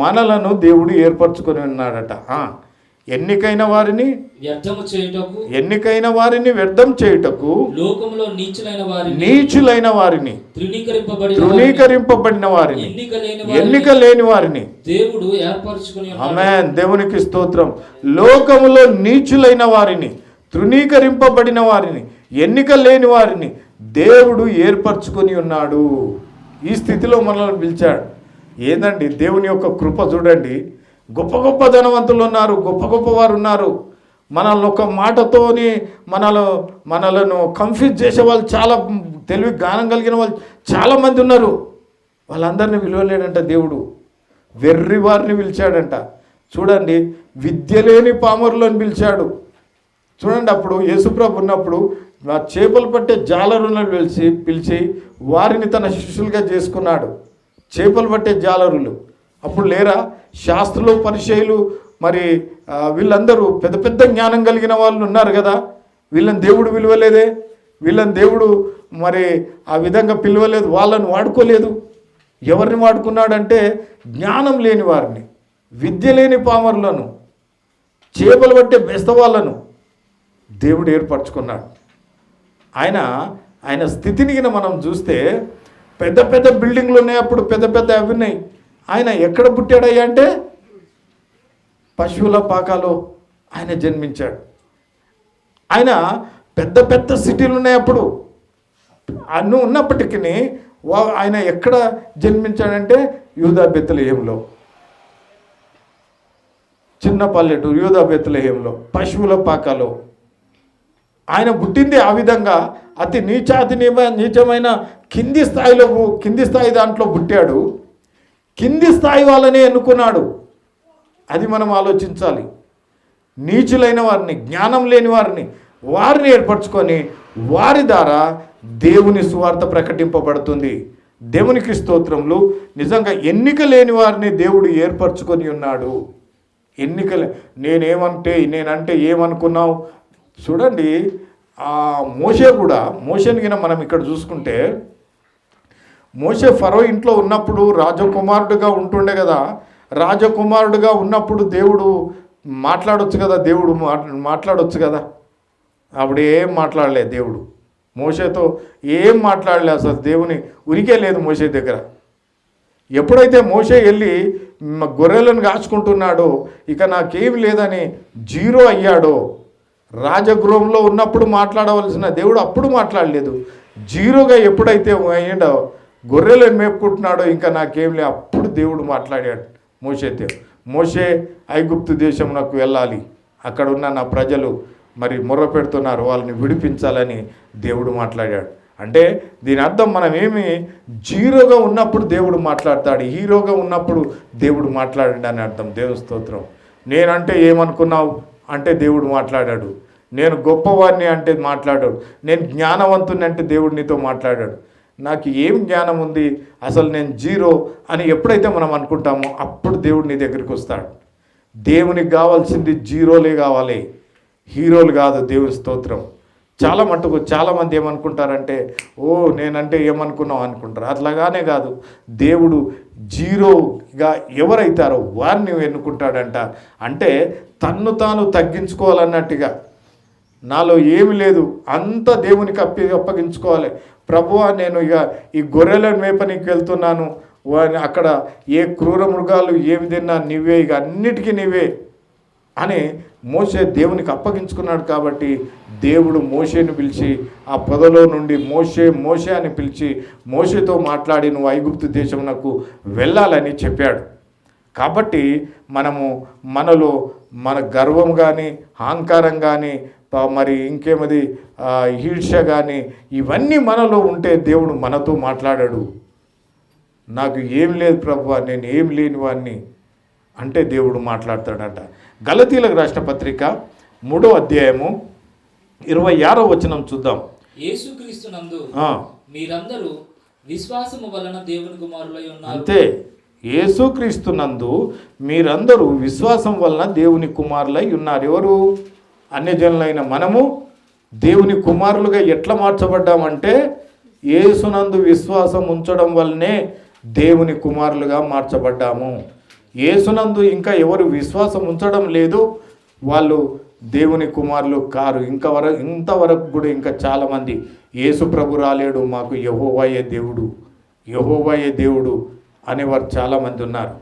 మనలను దేవుడు ఏర్పరచుకొని ఉన్నాడట. ఎన్నికైన వారిని వ్యర్థం చేయుటకు, లోకములో నీచులైన వారిని, తృణీకరింపబడిన వారిని, ఎన్నిక లేని వారిని దేవుడు ఏర్పరచుకొని ఉన్నాడు. ఆమేన్. దేవునికి స్తోత్రం. లోకములో నీచులైన వారిని, తృణీకరింపబడిన వారిని, ఎన్నిక లేని వారిని దేవుడు ఏర్పరచుకొని ఉన్నాడు. ఈ స్థితిలో మనల్ని పిలిచాడు. ఏందండి దేవుని యొక్క కృప చూడండి. గొప్ప గొప్ప ధనవంతులు ఉన్నారు, గొప్ప గొప్ప వారు ఉన్నారు. మనల్ని ఒక మాటతోని మనలను కన్ఫ్యూజ్ చేసే వాళ్ళు, చాలా తెలివి జ్ఞానం కలిగిన వాళ్ళు చాలామంది ఉన్నారు. వాళ్ళందరినీ పిలవలేడంట దేవుడు. వెర్రి వారిని పిలిచాడంట. చూడండి, విద్య లేని పామరులను పిలిచాడు. చూడండి, అప్పుడు యేసుప్రభు ఉన్నప్పుడు చేపలు పట్టే జాలరులను పిలిచి వారిని తన శిష్యులుగా చేసుకున్నాడు. చేపలు పట్టే జాలరులు అప్పుడు లేరా? శాస్త్రులు, పరిచయులు, మరి వీళ్ళందరూ పెద్ద పెద్ద జ్ఞానం కలిగిన వాళ్ళు ఉన్నారు కదా. వీళ్ళని దేవుడు పిలవలేదే. వీళ్ళని దేవుడు మరి ఆ విధంగా పిలవలేదు. వాళ్ళని వాడుకోలేదు. ఎవరిని వాడుకున్నాడంటే జ్ఞానం లేని వారిని, విద్య లేని పామరులను, చేపలు పట్టే బెస్తవాళ్ళను దేవుడు ఏర్పరచుకున్నాడు. ఆయన స్థితిని మనం చూస్తే పెద్ద పెద్ద బిల్డింగ్లు ఉన్నాయి, అప్పుడు పెద్ద పెద్ద అవి ఉన్నాయి. ఆయన ఎక్కడ పుట్టాడయ్యా అంటే పశువుల పాకలో ఆయన జన్మించాడు. ఆయన పెద్ద పెద్ద సిటీలు ఉన్నాయి అప్పుడు అన్నీ ఉన్నప్పటికీ ఆయన ఎక్కడ జన్మించాడంటే యూదా బెత్లెహేములో, చిన్న పల్లెటూరు యూదా బెత్లెహేములో, పశువుల పాకలో ఆయన పుట్టింది. ఆ విధంగా అతి నీచమైన కింది స్థాయి దాంట్లో పుట్టాడు. కింది స్థాయి వాళ్ళనే ఎన్నుకున్నాడు. అది మనం ఆలోచించాలి. నీచులైన వారిని, జ్ఞానం లేని వారిని ఏర్పరచుకొని వారి ద్వారా దేవుని సువార్త ప్రకటింపబడుతుంది. దేవునికి స్తోత్రములు. నిజంగా ఎన్నిక లేని వారిని దేవుడు ఏర్పరచుకొని ఉన్నాడు. నేనంటే ఏమనుకున్నావు? చూడండి, మోషేని గిన మనం ఇక్కడ చూసుకుంటే, మోషే ఫరో ఇంట్లో ఉన్నప్పుడు రాజకుమారుడుగా ఉంటుండే కదా. రాజకుమారుడుగా ఉన్నప్పుడు దేవుడు మాట్లాడొచ్చు కదా. మాట్లాడొచ్చు కదా. అప్పుడు ఏం మాట్లాడలే దేవుడు. మోషేతో ఏం మాట్లాడలే. అసలు దేవుని ఉనికే లేదు మోషే దగ్గర. ఎప్పుడైతే మోషే వెళ్ళి గొర్రెలను కాచుకుంటున్నాడో, ఇక నాకేం లేదని జీరో అయ్యాడో, రాజగృహంలో ఉన్నప్పుడు మాట్లాడవలసిన దేవుడు అప్పుడు మాట్లాడలేదు. జీరోగా ఎప్పుడైతే అయ్యిండో, గొర్రెలను మేపుకుంటున్నాడో ఇంకా నాకేం లే, అప్పుడు దేవుడు మాట్లాడాడు మోషేతో. మోషే, ఐగుప్తు దేశంలోకి వెళ్ళాలి, అక్కడ ఉన్న నా ప్రజలు మరి మొర్ర పెడుతున్నారు, వాళ్ళని విడిపించాలని దేవుడు మాట్లాడాడు. అంటే దీని అర్థం మనం ఏమి జీరోగా ఉన్నప్పుడు దేవుడు మాట్లాడతాడు, హీరోగా ఉన్నప్పుడు దేవుడు మాట్లాడండి అని అర్థం. దేవుని స్తోత్రం. నేనంటే ఏమనుకున్నావు అంటే దేవుడు మాట్లాడాడు. నేను గొప్పవాడిని అంటే మాట్లాడాడు. నేను జ్ఞానవంతుని అంటే దేవుడు నీతో మాట్లాడాడు. నాకు ఏం జ్ఞానం ఉంది, అసలు నేను జీరో అని ఎప్పుడైతే మనం అనుకుంటామో అప్పుడు దేవుడు నీ దగ్గరికి వస్తాడు. దేవునికి కావాల్సింది జీరోలే కావాలి, హీరోలు కాదు. దేవుని స్తోత్రం. చాలా మటుకు చాలామంది ఏమనుకుంటారంటే, ఓ నేనంటే ఏమనుకున్నావు అనుకుంటారు. అట్లాగానే కాదు, దేవుడు జీరోగా ఎవరైతారో వారిని ఎన్నుకుంటాడంట. అంటే తన్ను తాను తగ్గించుకోవాలన్నట్టుగా, నాలో ఏమి లేదు అంతా దేవునికి అప్పగించుకోవాలి. ప్రభువా, నేను ఇక ఈ గొర్రెలను మేపనికి వెళ్తున్నాను, అక్కడ ఏ క్రూర మృగాలు ఏమి తిన్నా నీవే, ఇక అన్నిటికీ నీవే అని మోషే దేవునికి అప్పగించుకున్నాడు. కాబట్టి దేవుడు మోషేని పిలిచి ఆ పొదలో నుండి మోషే మోషే అని పిలిచి మోషేతో మాట్లాడి నువ్వు ఐగుప్తు దేశమునకు వెళ్ళాలని చెప్పాడు. కాబట్టి మనలో మన గర్వం కానీ అహంకారం కానీ మరి ఇంకేమది ఈర్ష్య కానీ ఇవన్నీ మనలో ఉంటే దేవుడు మనతో మాట్లాడాడు. నాకు ఏం లేదు ప్రభువా, నేను ఏం లేని వాడిని అంటే దేవుడు మాట్లాడతాడట. గలతీలకు రాసిన పత్రిక 3వ అధ్యాయము 26వ వచనం చూద్దాం. యేసుక్రీస్తునందు మీరందరూ విశ్వాసము వలన దేవుని కుమారులై ఉన్నారు. అంతే, యేసుక్రీస్తునందు మీరందరూ విశ్వాసం వలన దేవుని కుమారులై ఉన్నారు. ఎవరు? అన్యజనులైన మనము దేవుని కుమారులుగా ఎట్లా మార్చబడ్డామంటే యేసునందు విశ్వాసం ఉంచడం వల్లనే దేవుని కుమారులుగా మార్చబడ్డాము. యేసునందు ఇంకా ఎవరు విశ్వాసం ఉంచడం లేదు, వాళ్ళు దేవుని కుమారులు కారు. ఇంతవరకు కూడా ఇంకా చాలామంది యేసు ప్రభు రాలేడు, మాకు యెహోవాయే దేవుడు, యెహోవాయే దేవుడు అనేవారు చాలామంది ఉన్నారు.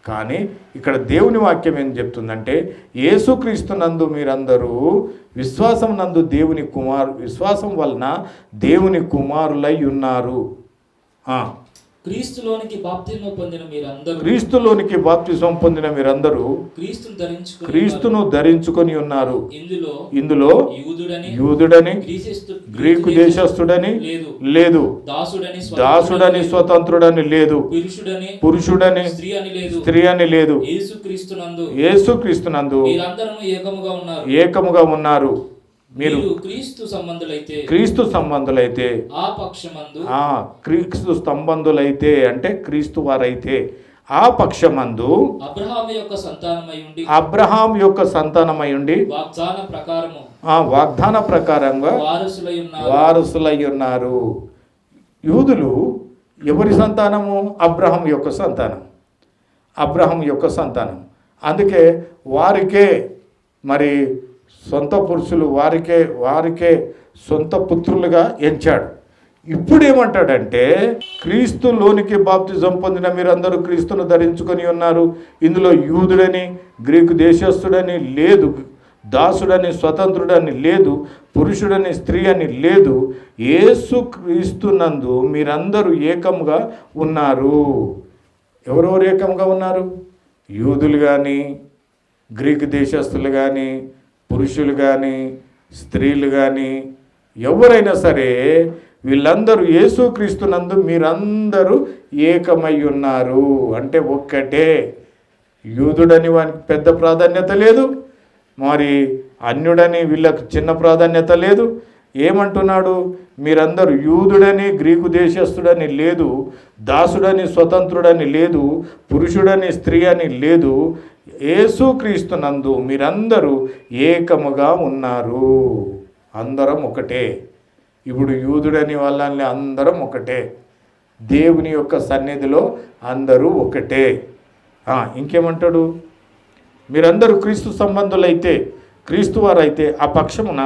కానీ ఇక్కడ దేవుని వాక్యం ఏం చెప్తుందంటే, యేసుక్రీస్తునందు మీరందరూ విశ్వాసం నందు విశ్వాసం వలన దేవుని కుమారులై ఉన్నారు. క్రీస్తులోనికి బాప్తిస్మం పొందిన మీరందరూ క్రీస్తును ధరించుకొని ఉన్నారు. ఇందులో యూదుడని గ్రీకు దేశస్థుడని లేదు, దాసుడని స్వతంత్రుడని లేదు, పురుషుడని స్త్రీ అని లేదు, యేసుక్రీస్తునందు ఏకముగా ఉన్నారు. మీరు క్రీస్తు సంబంధులైతే క్రీస్తు సంబంధులైతే అంటే క్రీస్తు వారైతే ఆ పక్షమందు అబ్రహాం యొక్క సంతానమై ఉండి వాగ్దాన ప్రకారంగా వారసులై ఉన్నారు. యూదులు ఎవరి సంతానము? అబ్రహాం యొక్క సంతానం. అందుకే వారికే మరి సొంత పురుషులు వారికే సొంత పుత్రులుగా ఎంచాడు. ఇప్పుడు ఏమంటాడంటే, క్రీస్తులోనికి బాప్తిజం పొందిన మీరందరూ క్రీస్తును ధరించుకొని ఉన్నారు. ఇందులో యూదుడని గ్రీకు దేశస్థుడని లేదు, దాసుడని స్వతంత్రుడని లేదు, పురుషుడని స్త్రీ అని లేదు, యేసుక్రీస్తునందు మీరందరూ ఏకంగా ఉన్నారు. ఎవరెవరు ఏకంగా ఉన్నారు? యూదులు కానీ, గ్రీకు దేశస్థులు కానీ, పురుషులు కానీ, స్త్రీలు కానీ, ఎవరైనా సరే వీళ్ళందరూ యేసుక్రీస్తునందు మీరందరూ ఏకమై ఉన్నారు. అంటే ఒక్కటే. యూదుడని వానికి పెద్ద ప్రాధాన్యత లేదు, మరి అన్యుడని వీళ్ళకు చిన్న ప్రాధాన్యత లేదు. ఏమంటున్నాడు? మీరందరూ యూదుడని గ్రీకు దేశస్థుడని లేదు, దాసుడని స్వతంత్రుడని లేదు, పురుషుడని స్త్రీ అని లేదు, యేసుక్రీస్తునందు మీరందరూ ఏకముగా ఉన్నారు. అందరం ఒకటే. ఇప్పుడు యూదుడని వాళ్ళని అందరం ఒకటే, దేవుని యొక్క సన్నిధిలో అందరూ ఒకటే. ఇంకేమంటాడు? మీరందరూ క్రీస్తు సంబంధులైతే, క్రీస్తు వారైతే ఆ పక్షమున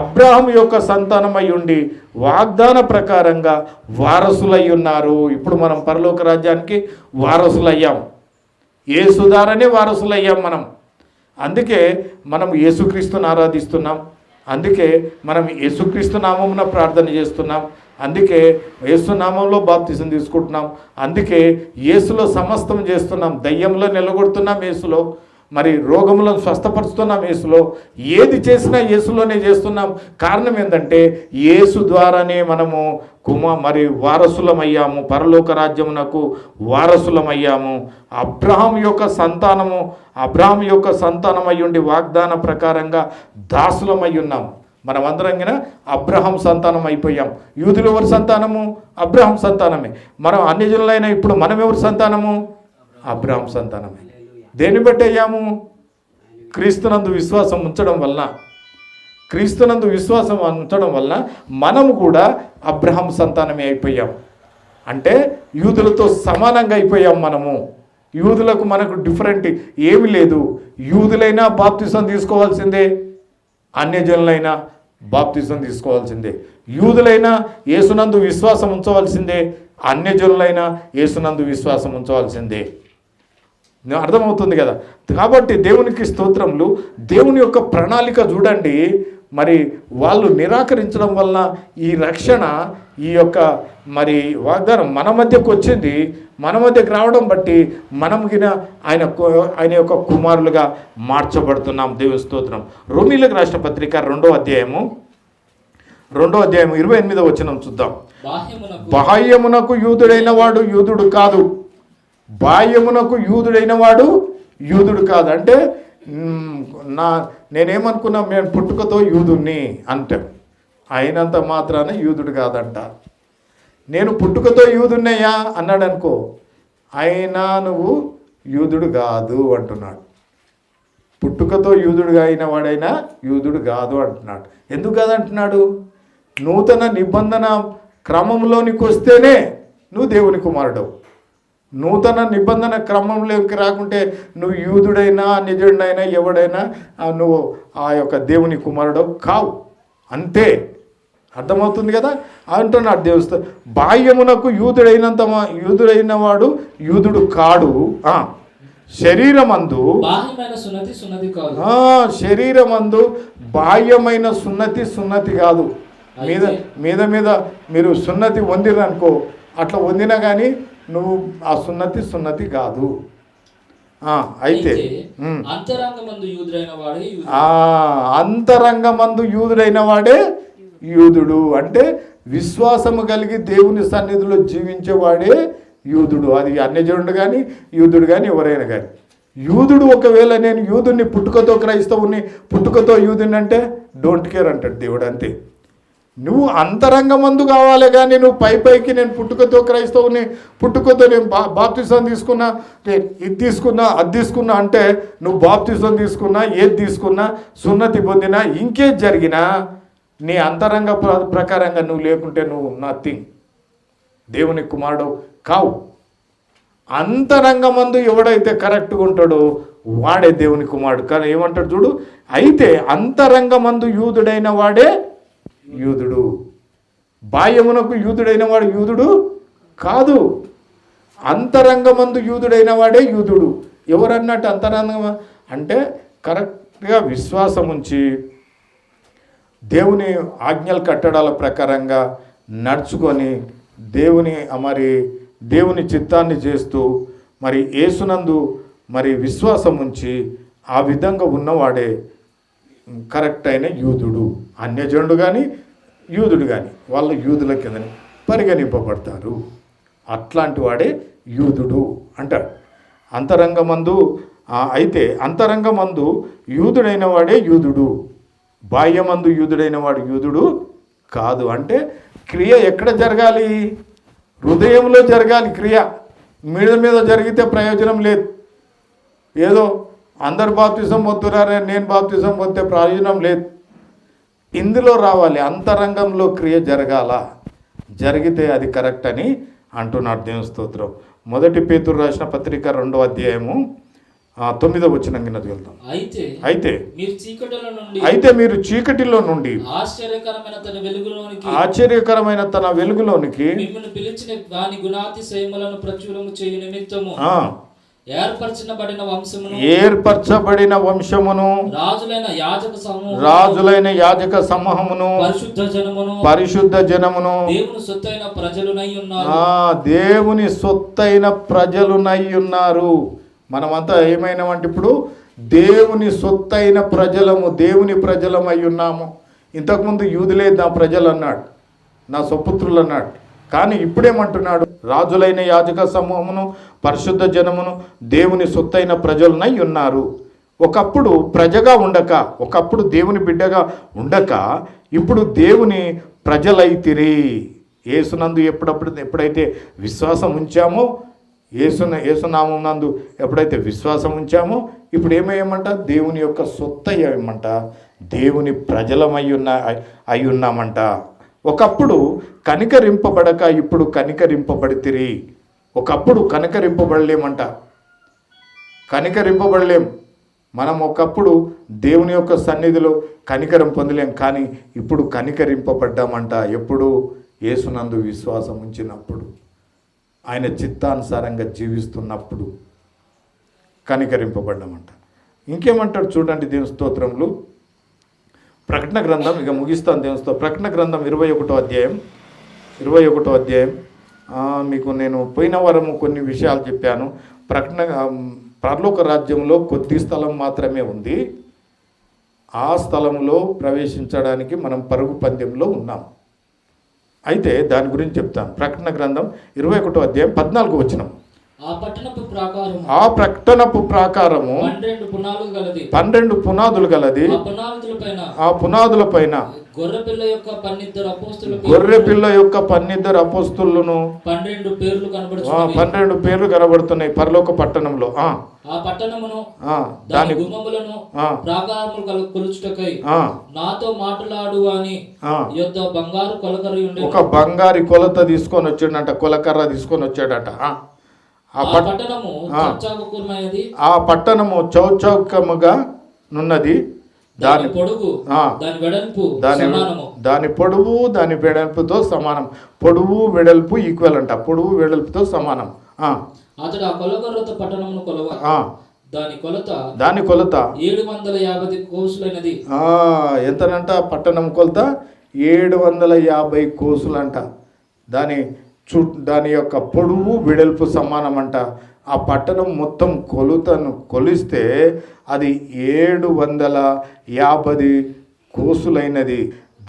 అబ్రహాం యొక్క సంతానమై ఉండి వాగ్దాన ప్రకారంగా వారసులై ఉన్నారు. ఇప్పుడు మనం పరలోక రాజ్యానికి వారసులయ్యాం. యేసు ద్వారానే వారసులయ్యాం మనం. అందుకే మనం యేసుక్రీస్తుని ఆరాధిస్తున్నాం, అందుకే మనం యేసుక్రీస్తు నామమున ప్రార్థన చేస్తున్నాం, అందుకే యేసు నామంలో బాప్తిసం తీసుకుంటున్నాం, అందుకే యేసులో సమస్తం చేస్తున్నాం. దయ్యంలో నిలగొడుతున్నాం యేసులో, మరి రోగములను స్వస్థపరుస్తున్నాం యేసులో, ఏది చేసినా యేసులోనే చేస్తున్నాం. కారణం ఏంటంటే యేసు ద్వారానే మనము మరి వారసులమయ్యాము, పరలోక రాజ్యమునకు వారసులమయ్యాము. అబ్రహాం యొక్క సంతానం అయ్యుండి వాగ్దాన ప్రకారంగా దాసులమై ఉన్నాం. మనమందరం గిన అబ్రహాం సంతానం అయిపోయాం. యూదులు ఎవరి సంతానము? అబ్రహాం సంతానమే. మనం అన్ని జనులైనా ఇప్పుడు మనం ఎవరి సంతానము? అబ్రహాం సంతానమే. దేన్ని బట్టి అయ్యాము? క్రీస్తునందు విశ్వాసం ఉంచడం వలన మనము కూడా అబ్రహాం సంతానమే అయిపోయాం. అంటే యూదులతో సమానంగా అయిపోయాం మనము. యూదులకు మనకు డిఫరెంట్ ఏమి లేదు. యూదులైనా బాప్తిసం తీసుకోవాల్సిందే, అన్యజనులైనా బాప్తిసం తీసుకోవాల్సిందే. యూదులైనా యేసునందు విశ్వాసం ఉంచవలసిందే, అన్యజనులైనా యేసునందు విశ్వాసం ఉంచవలసిందే. అర్థమవుతుంది కదా? కాబట్టి దేవునికి స్తోత్రములు. దేవుని యొక్క ప్రణాళిక చూడండి. మరి వాళ్ళు నిరాకరించడం వలన ఈ రక్షణ, ఈ యొక్క మరి వాగ్దానం మన మధ్యకు వచ్చింది. మన మధ్యకు రావడం బట్టి మనం గిన ఆయన యొక్క కుమారులుగా మార్చబడుతున్నాం. దేవుని స్తోత్రం. రోమీయులకు రాసిన పత్రిక 2వ అధ్యాయము 28వ వచనం చూద్దాం. బాహ్యమునకు యూదుడైన వాడు యూదుడు కాదు, బాహ్యమునకు యూదుడైన వాడు యూదుడు కాదు. అంటే నేనేమనుకున్నా, నేను పుట్టుకతో యూదుణ్ణి అంటే అయినంత మాత్రాన యూదుడు కాదంట. నేను పుట్టుకతో యూదున్నయ్యా అన్నాడు అనుకో, అయినా నువ్వు యూదుడు కాదు అంటున్నాడు. పుట్టుకతో యూదుడుగా అయిన వాడైనా యూదుడు కాదు అంటున్నాడు. ఎందుకు కాదంటున్నాడు? నూతన నిబంధన క్రమంలోనికి వస్తేనే నువ్వు దేవుని కుమారుడవు. నూతన నిబంధన క్రమంలోకి రాకుంటే నువ్వు యూదుడైనా నిజుడైనా ఎవడైనా నువ్వు ఆ యొక్క దేవుని కుమారుడు కావు. అంతే. అర్థమవుతుంది కదా? అంటున్నాడు దేవుడు. బాహ్యమునకు యూదుడైన వాడు యూదుడు కాడు. శరీరమందు శరీరమందు బాహ్యమైన సున్నతి కాదు. మీద మీరు సున్నతి పొందిరనుకో, అట్లా పొందినా కానీ నువ్వు ఆ సున్నతి కాదు. అయితే అంతరంగమందు యూదుడైన వాడే యూదుడు. అంటే విశ్వాసము కలిగి దేవుని సన్నిధిలో జీవించేవాడే యూదుడు. అది అన్యజనుడు కానీ యూదుడు కానీ ఎవరైనా కానీ. యూదుడు ఒకవేళ నేను యూదుని పుట్టుకతో క్రైస్తవుని, పుట్టుకతో యూదుని అంటే డోంట్ కేర్ అంటాడు దేవుడు. అంతే. నువ్వు అంతరంగమందు కావాలి కానీ నువ్వు పైకి నేను పుట్టుకతో క్రైస్తవుని, పుట్టుకతో నేను బాప్తిసం తీసుకున్నా, ఇది తీసుకున్నా, అది తీసుకున్నా అంటే నువ్వు బాప్తిసం తీసుకున్నా, ఏది తీసుకున్నా, సున్నతి పొందినా, ఇంకేది జరిగినా నీ అంతరంగ ప్రకారంగా నువ్వు లేకుంటే నువ్వు నథింగ్, దేవుని కుమారుడు కావు. అంతరంగమందు ఎవడైతే కరెక్ట్గా ఉంటాడో వాడే దేవుని కుమారుడు. కానీ ఏమంటాడు చూడు, అయితే అంతరంగమందు యూదుడైన వాడే యూదుడు, బాహ్యమునకు యూదుడైన వాడు యూదుడు కాదు. అంతరంగమందు యూదుడైన వాడే యూదుడు. ఎవరన్నట్టు అంతరంగం అంటే కరెక్ట్గా విశ్వాసం ఉంచి దేవుని ఆజ్ఞల కట్టడాల ప్రకారంగా నడుచుకొని దేవుని చిత్తాన్ని చేస్తూ మరి యేసునందు మరి విశ్వాసం ఉంచి ఆ విధంగా ఉన్నవాడే కరెక్ట్ అయిన యూదుడు. అన్యజనుడు కానీ యూదుడు కానీ వాళ్ళు యూదుల కిందని పరిగణింపబడతారు. అట్లాంటి వాడే యూదుడు అంటాడు. అంతరంగమందు అయితే అంతరంగమందు యూదుడైన వాడే యూదుడు, బాహ్యమందు యూదుడైన వాడు యూదుడు కాదు. అంటే క్రియ ఎక్కడ జరగాలి? హృదయంలో జరగాలి క్రియ. మీద జరిగితే ప్రయోజనం లేదు. ఏదో అందరు బాప్తిసం పొందుతారే, నేను బాప్తిసం పొందితే ప్రయోజనం లేదు. ఇందులో రావాలి, అంతరంగంలో క్రియ జరగాల. జరిగితే అది కరెక్ట్ అని అంటున్నాడు దేవుని స్తోత్రం. 1 పేతురు రాసిన పత్రిక 2వ అధ్యాయము 9వ వచనం కింద వెళ్తాం. అయితే మీరు చీకటిలో నుండి ఆశ్చర్యకరమైన తన వెలుగులోనికి ఏర్పరచబడిన వంశమును రాజులైన యాజక సమూహమును పరిశుద్ధ జనమును దేవుని సొత్తైన ప్రజలునై ఉన్నారు. మనమంతా ఏమైనామంటే ఇప్పుడు దేవుని సొత్తైన ప్రజలము, దేవుని ప్రజలమై ఉన్నాము. ఇంతకుముందు యూదులే నా ప్రజలు అన్నాడు, నా సుపుత్రులు అన్నాడు. కానీ ఇప్పుడేమంటున్నాడు? రాజులైన యాజక సమూహమును పరిశుద్ధ జనమును దేవుని సొత్తైన ప్రజలునై ఉన్నారు. ఒకప్పుడు ప్రజగా ఉండక, ఒకప్పుడు దేవుని బిడ్డగా ఉండక, ఇప్పుడు దేవుని ప్రజలైతిరి. యేసునందు ఎప్పుడైతే విశ్వాసం ఉంచామో, యేసునామం నందు ఎప్పుడైతే విశ్వాసం ఉంచామో, ఇప్పుడు ఏమయ్యామంట? దేవుని యొక్క సొత్తు అయ్యామంట, దేవుని ప్రజలమై ఉన్నామంట. ఒకప్పుడు కనికరింపబడక ఇప్పుడు కనికరింపబడితిరి. ఒకప్పుడు కనికరింపబడలేమంట, కనికరింపబడలేం. మనం ఒకప్పుడు దేవుని యొక్క సన్నిధిలో కనికరం పొందలేం, కానీ ఇప్పుడు కనికరింపబడ్డామంట. ఎప్పుడు? యేసునందు విశ్వాసం ఉంచినప్పుడు, ఆయన చిత్తానుసారంగా జీవిస్తున్నప్పుడు కనికరింపబడ్డామంట. ఇంకేమంటాడు చూడండి దేవుని స్తోత్రములు. ప్రకటన గ్రంథం, ఇక ముగిస్తాను దేవుని స్తోత్రం. ప్రకటన గ్రంథం 21వ అధ్యాయం. మీకు నేను పోయిన వారము కొన్ని విషయాలు చెప్పాను. పరలోక రాజ్యంలో కొద్ది స్థలం మాత్రమే ఉంది. ఆ స్థలంలో ప్రవేశించడానికి మనం పరుగు పందెంలో ఉన్నాం. అయితే దాని గురించి చెప్తాను. ప్రకటన గ్రంథం 21వ అధ్యాయం 14వ వచనం. ఆ పట్టణపు ప్రాకారము 12 పునాదులు గలది. ఆ పునాదుల పైన గొర్రెపిల్ల యొక్క 12 అపోస్తులను 12 పేర్లు కనబడుతున్నాయి పరలోక పట్టణంలో. ఆ పట్టణమును దాని గుమ్మములను ప్రాకారములు కొలుచుటకై నాతో మాట్లాడు అని యొద్ద బంగారు కొలకర్ర ఉండే. ఒక బంగారు కొలత తీసుకొని వచ్చాడట, కొలకర్ర తీసుకొని వచ్చాడట. ఆ పట్టణము చౌచౌకముగా నున్నది. దాని పొడుగు దాని వెడల్పుతో సమానం. పొడువు వెడల్పు ఈక్వల్ అంట, పొడువు వెడల్పుతో సమానం. అతడు ఆ కొలకర్రతో పట్టణమును కొలవ. దాని కొలత 750 కోసులైనది. ఎంతనంట? పట్టణం కొలత 750 కోసులంట. దాని యొక్క పొడవు వెడల్పు సమానమంట. ఆ పట్టణం మొత్తం కొలుతను కొలిస్తే అది 750 కోసులైనది.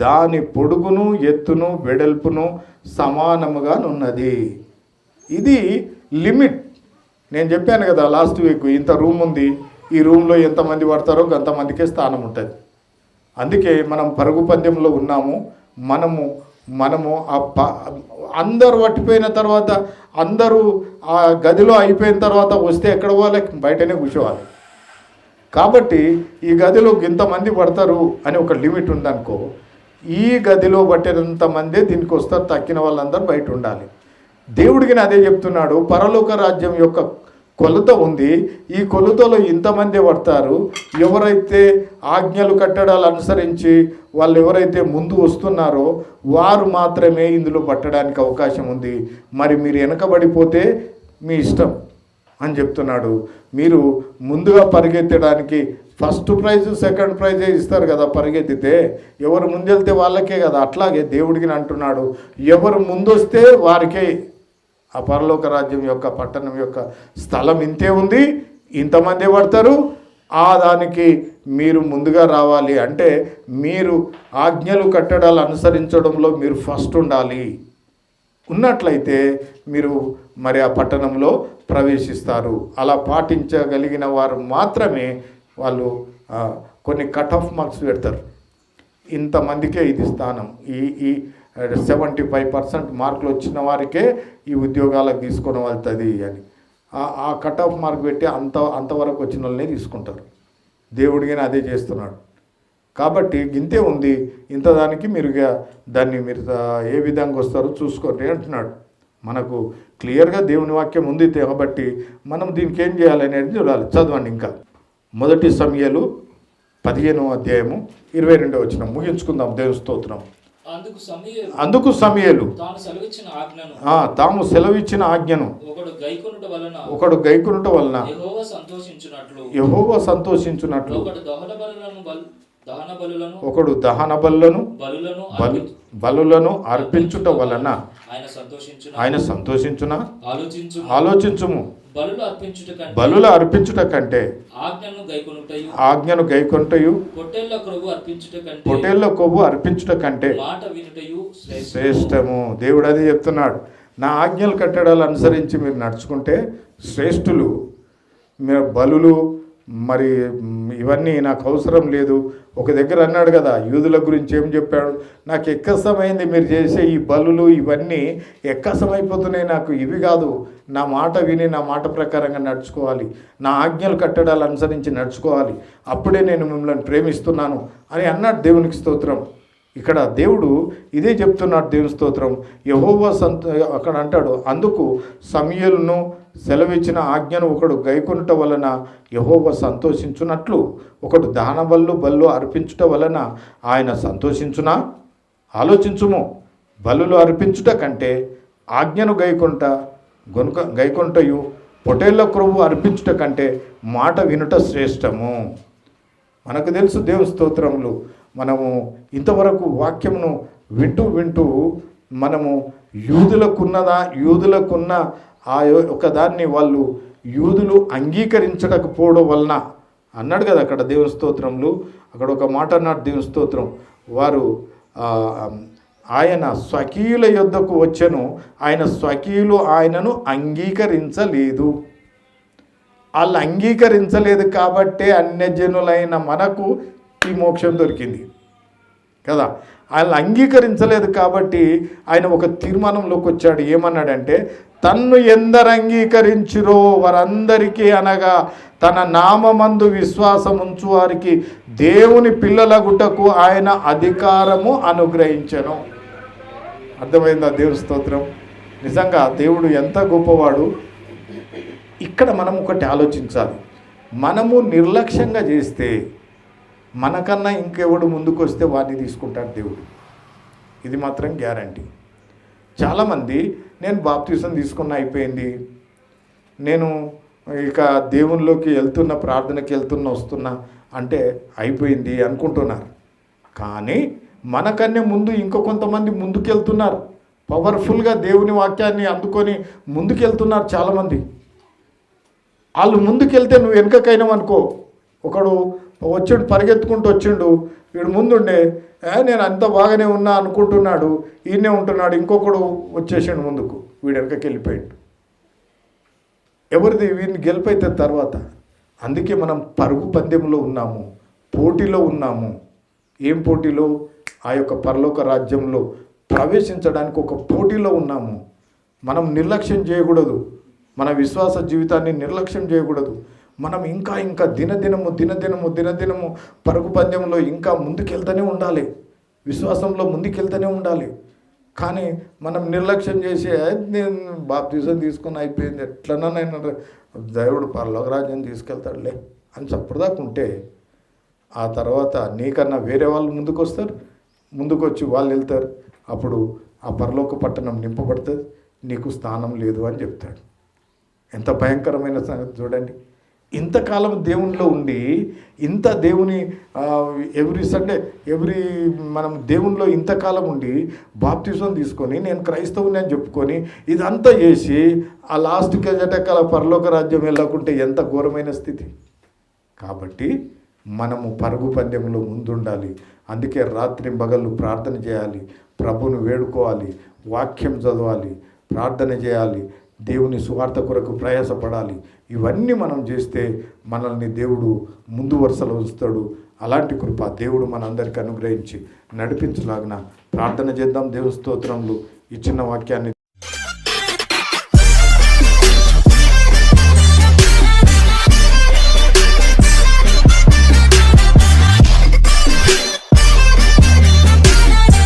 దాని పొడుగును ఎత్తును వెడల్పును సమానముగా ఉన్నది. ఇది లిమిట్. నేను చెప్పాను కదా లాస్ట్ వీక్, ఇంత రూమ్ ఉంది, ఈ రూమ్లో ఎంతమంది పడతారో అంతమందికే స్థానం ఉంటుంది. అందుకే మనం పరుగు పందెంలో ఉన్నాము. మనము అందరూ పట్టిపోయిన తర్వాత, అందరూ ఆ గదిలో అయిపోయిన తర్వాత వస్తే ఎక్కడ పోవాలి? బయటనే కూర్చోవాలి. కాబట్టి ఈ గదిలో ఇంతమంది పడతారు అని ఒక లిమిట్ ఉందనుకో, ఈ గదిలో పట్టినంతమందే దీనికి వస్తారు, తక్కిన వాళ్ళందరూ బయట ఉండాలి. దేవుడికి అదే చెప్తున్నాడు. పరలోక రాజ్యం యొక్క కొలత ఉంది. ఈ కొలతలో ఇంతమంది పడతారు. ఎవరైతే ఆజ్ఞలు కట్టడాలు అనుసరించి వాళ్ళు ఎవరైతే ముందు వస్తున్నారో వారు మాత్రమే ఇందులో పట్టడానికి అవకాశం ఉంది. మరి మీరు వెనకబడిపోతే మీ ఇష్టం అని చెప్తున్నాడు. మీరు ముందుగా పరిగెత్తడానికి ఫస్ట్ ప్రైజ్ సెకండ్ ప్రైజే ఇస్తారు కదా పరిగెత్తితే. ఎవరు ముందెళ్తే వాళ్ళకే కదా. అట్లాగే దేవుడికి అంటున్నాడు, ఎవరు ముందొస్తే వారికే ఆ పరలోక రాజ్యం యొక్క పట్టణం యొక్క స్థలం ఇంతే ఉంది, ఇంతమంది పడతారు. దానికి మీరు ముందుగా రావాలి. అంటే మీరు ఆజ్ఞలు కట్టడాలు అనుసరించడంలో మీరు ఫస్ట్ ఉండాలి. ఉన్నట్లయితే మీరు మరి ఆ పట్టణంలో ప్రవేశిస్తారు. అలా పాటించగలిగిన వారు మాత్రమే వాళ్ళు కొన్ని కట్ ఆఫ్ మార్క్స్ పెడతారు. ఇంతమందికే ఇది స్థానం, ఈ 75% మార్కులు వచ్చిన వారికే ఈ ఉద్యోగాలకు తీసుకొని వెళ్తుంది అని ఆ కట్ ఆఫ్ మార్క్ పెట్టి అంతవరకు వచ్చిన వాళ్ళనే తీసుకుంటారు. దేవుడిగానే అదే చేస్తున్నాడు. కాబట్టి గింతే ఉంది, ఇంత దానికి మీరు దాన్ని మీరు ఏ విధంగా వస్తారో చూసుకోండి అంటున్నాడు. మనకు క్లియర్గా దేవుని వాక్యం ఉంది కాబట్టి మనం దీనికి ఏం చేయాలి అనేది చూడాలి. చదవండి. ఇంకా 1 సమూయేలు 15వ అధ్యాయము 22వ వచనం ముగించుకుందాం. దేవుని స్తోత్రం. అందుకు సమూయేలు తాము సెలవిచ్చిన ఆజ్ఞను ఒకడు గైకొనుట వలన యెహోవా సంతోషించున్నట్లు ఒకడు దహన బలులను అర్పించుట వలన ఆయన సంతోషించునా? ఆలోచించుము. బలుల అర్పించుట కంటే ఆజ్ఞను గైకొనుటయు పొట్టేళ్ల కొవ్వు అర్పించుట కంటే శ్రేష్టము. దేవుడు అదే చెప్తున్నాడు. నా ఆజ్ఞలు కట్టడాలు అనుసరించి మీరు నడుచుకుంటే శ్రేష్ఠులు. మీరు బలులు మరి ఇవన్నీ నాకు అవసరం లేదు. ఒక దగ్గర అన్నాడు కదా, యూదుల గురించి ఏం చెప్పాడు? నాకు ఎక్కసమైంది మీరు చేసే ఈ బలులు ఇవన్నీ ఎక్కసమైపోతున్నాయి, నాకు ఇవి కాదు. నా మాట విని నా మాట ప్రకారంగా నడుచుకోవాలి, నా ఆజ్ఞలు కట్టడాలు అనుసరించి నడుచుకోవాలి, అప్పుడే నేను మిమ్మల్ని ప్రేమిస్తున్నాను అని అన్నాడు. దేవునికి స్తోత్రం. ఇక్కడ దేవుడు ఇదే చెప్తున్నాడు. దేవుని స్తోత్రం. యెహోవా అక్కడ అంటాడు, అందుకు సమూయేలును సెలవిచ్చిన ఆజ్ఞను ఒకడు గైకొనుట వలన యెహోవా సంతోషించున్నట్లు ఒకడు బలు అర్పించుట వలన ఆయన సంతోషించునా? ఆలోచించుము. బలులు అర్పించుట కంటే ఆజ్ఞను గైకొనుటయు పొటేళ్ల క్రొవ్వు అర్పించుట కంటే మాట వినుట శ్రేష్టము. మనకు తెలుసు దేవుని స్తోత్రములు. మనము ఇంతవరకు వాక్యమును వింటూ మనము యూదులకున్న ఆ ఒకదాన్ని వాళ్ళు యూదులు అంగీకరించకపోవడం వలన అన్నాడు కదా అక్కడ దేవుని స్తోత్రములు. అక్కడ ఒక మాట అన్నాడు దేవుని స్తోత్రం. వారు ఆయన స్వకీయుల యొద్దకు వచ్చెను, ఆయన స్వకీయులు ఆయనను అంగీకరించలేదు. వాళ్ళు అంగీకరించలేదు కాబట్టే అన్యజనులైన మనకు ఈ మోక్షం దొరికింది కదా. ఆయన అంగీకరించలేదు కాబట్టి ఆయన ఒక తీర్మానంలోకి వచ్చాడు. ఏమన్నాడంటే, తన్ను ఎందరు అంగీకరించిరో వారందరికీ అనగా తన నామమందు విశ్వాసం ఉంచు వారికి దేవుని పిల్లలగుటకు ఆయన అధికారము అనుగ్రహించెను. అర్థమైందా దేవుని స్తోత్రం? నిజంగా దేవుడు ఎంత గొప్పవాడు. ఇక్కడ మనం ఒకటి ఆలోచించాలి. మనము నిర్లక్ష్యంగా చేస్తే మనకన్నా ఇంకెవడు ముందుకు వస్తే వాడిని తీసుకుంటాడు దేవుడు. ఇది మాత్రం గ్యారంటీ. చాలామంది నేను బాప్తిసం తీసుకున్న అయిపోయింది, నేను ఇక దేవునిలోకి వెళ్తున్నా, ప్రార్థనకి వస్తున్నా అంటే అయిపోయింది అనుకుంటున్నారు. కానీ మనకన్నా ముందు ఇంకో కొంతమంది ముందుకెళ్తున్నారు. పవర్ఫుల్గా దేవుని వాక్యాన్ని అందుకొని ముందుకెళ్తున్నారు చాలామంది. వాళ్ళు ముందుకెళ్తే నువ్వు వెనుకకైనావు అనుకో. ఒకడు వచ్చిండు, పరిగెత్తుకుంటూ వచ్చిండు, వీడు ముందుండే నేను అంత బాగానే ఉన్నా అనుకుంటున్నాడు, ఈయనే ఉంటున్నాడు. ఇంకొకడు వచ్చేసిండు ముందుకు, వీడు వెనకకి వెళ్ళిపోయాడు. ఎవరిది? వీడిని గెలిపైతే తర్వాత. అందుకే మనం పరుగు పందెంలో ఉన్నాము, పోటీలో ఉన్నాము. ఏం పోటీలో? ఆ యొక్క పరలోక రాజ్యంలో ప్రవేశించడానికి ఒక పోటీలో ఉన్నాము. మనం నిర్లక్ష్యం చేయకూడదు, మన విశ్వాస జీవితాన్ని నిర్లక్ష్యం చేయకూడదు. మనం ఇంకా దినదినము పరుగు పందెంలో ఇంకా ముందుకెళ్తూనే ఉండాలి, విశ్వాసంలో ముందుకెళ్తూనే ఉండాలి. కానీ మనం నిర్లక్ష్యం చేసి నేను బాప్తిసం తీసుకుని అయిపోయింది, ఎట్లన్నా నేను దేవుడు పరలోక రాజ్యం తీసుకెళ్తాడులే అని చప్పుడుదాకా ఉంటే ఆ తర్వాత నీకన్నా వేరే వాళ్ళు ముందుకు వస్తారు, ముందుకు వచ్చి వాళ్ళు వెళ్తారు. అప్పుడు ఆ పరలోక పట్టణం నింపబడుతుంది, నీకు స్థానం లేదు అని చెప్తాడు. ఎంత భయంకరమైన సంగతి చూడండి. ఇంతకాలం దేవునిలో ఉండి ఇంత దేవుని మనం దేవునిలో ఇంతకాలం ఉండి బాప్తిసం తీసుకొని నేను క్రైస్తవుని అని చెప్పుకొని ఇదంతా చేసి ఆ లాస్ట్కి వెళ్ళేటకాల పరలోక రాజ్యం వెళ్ళకుంటే ఎంత ఘోరమైన స్థితి. కాబట్టి మనము పరుగు పందెంలో ముందుండాలి. అందుకే రాత్రి పగళ్ళు ప్రార్థన చేయాలి, ప్రభువును వేడుకోవాలి, వాక్యం చదవాలి, ప్రార్థన చేయాలి, దేవుని సువార్త కొరకు ప్రయాసపడాలి. ఇవన్నీ మనం చేస్తే మనల్ని దేవుడు ముందు వరుసలో ఉంచుతాడు. అలాంటి కృప దేవుడు మనందరికీ అనుగ్రహించి నడిపించలాగిన ప్రార్థన చేద్దాం. దేవుని స్తోత్రములు. ఇచ్చిన వాక్యాన్ని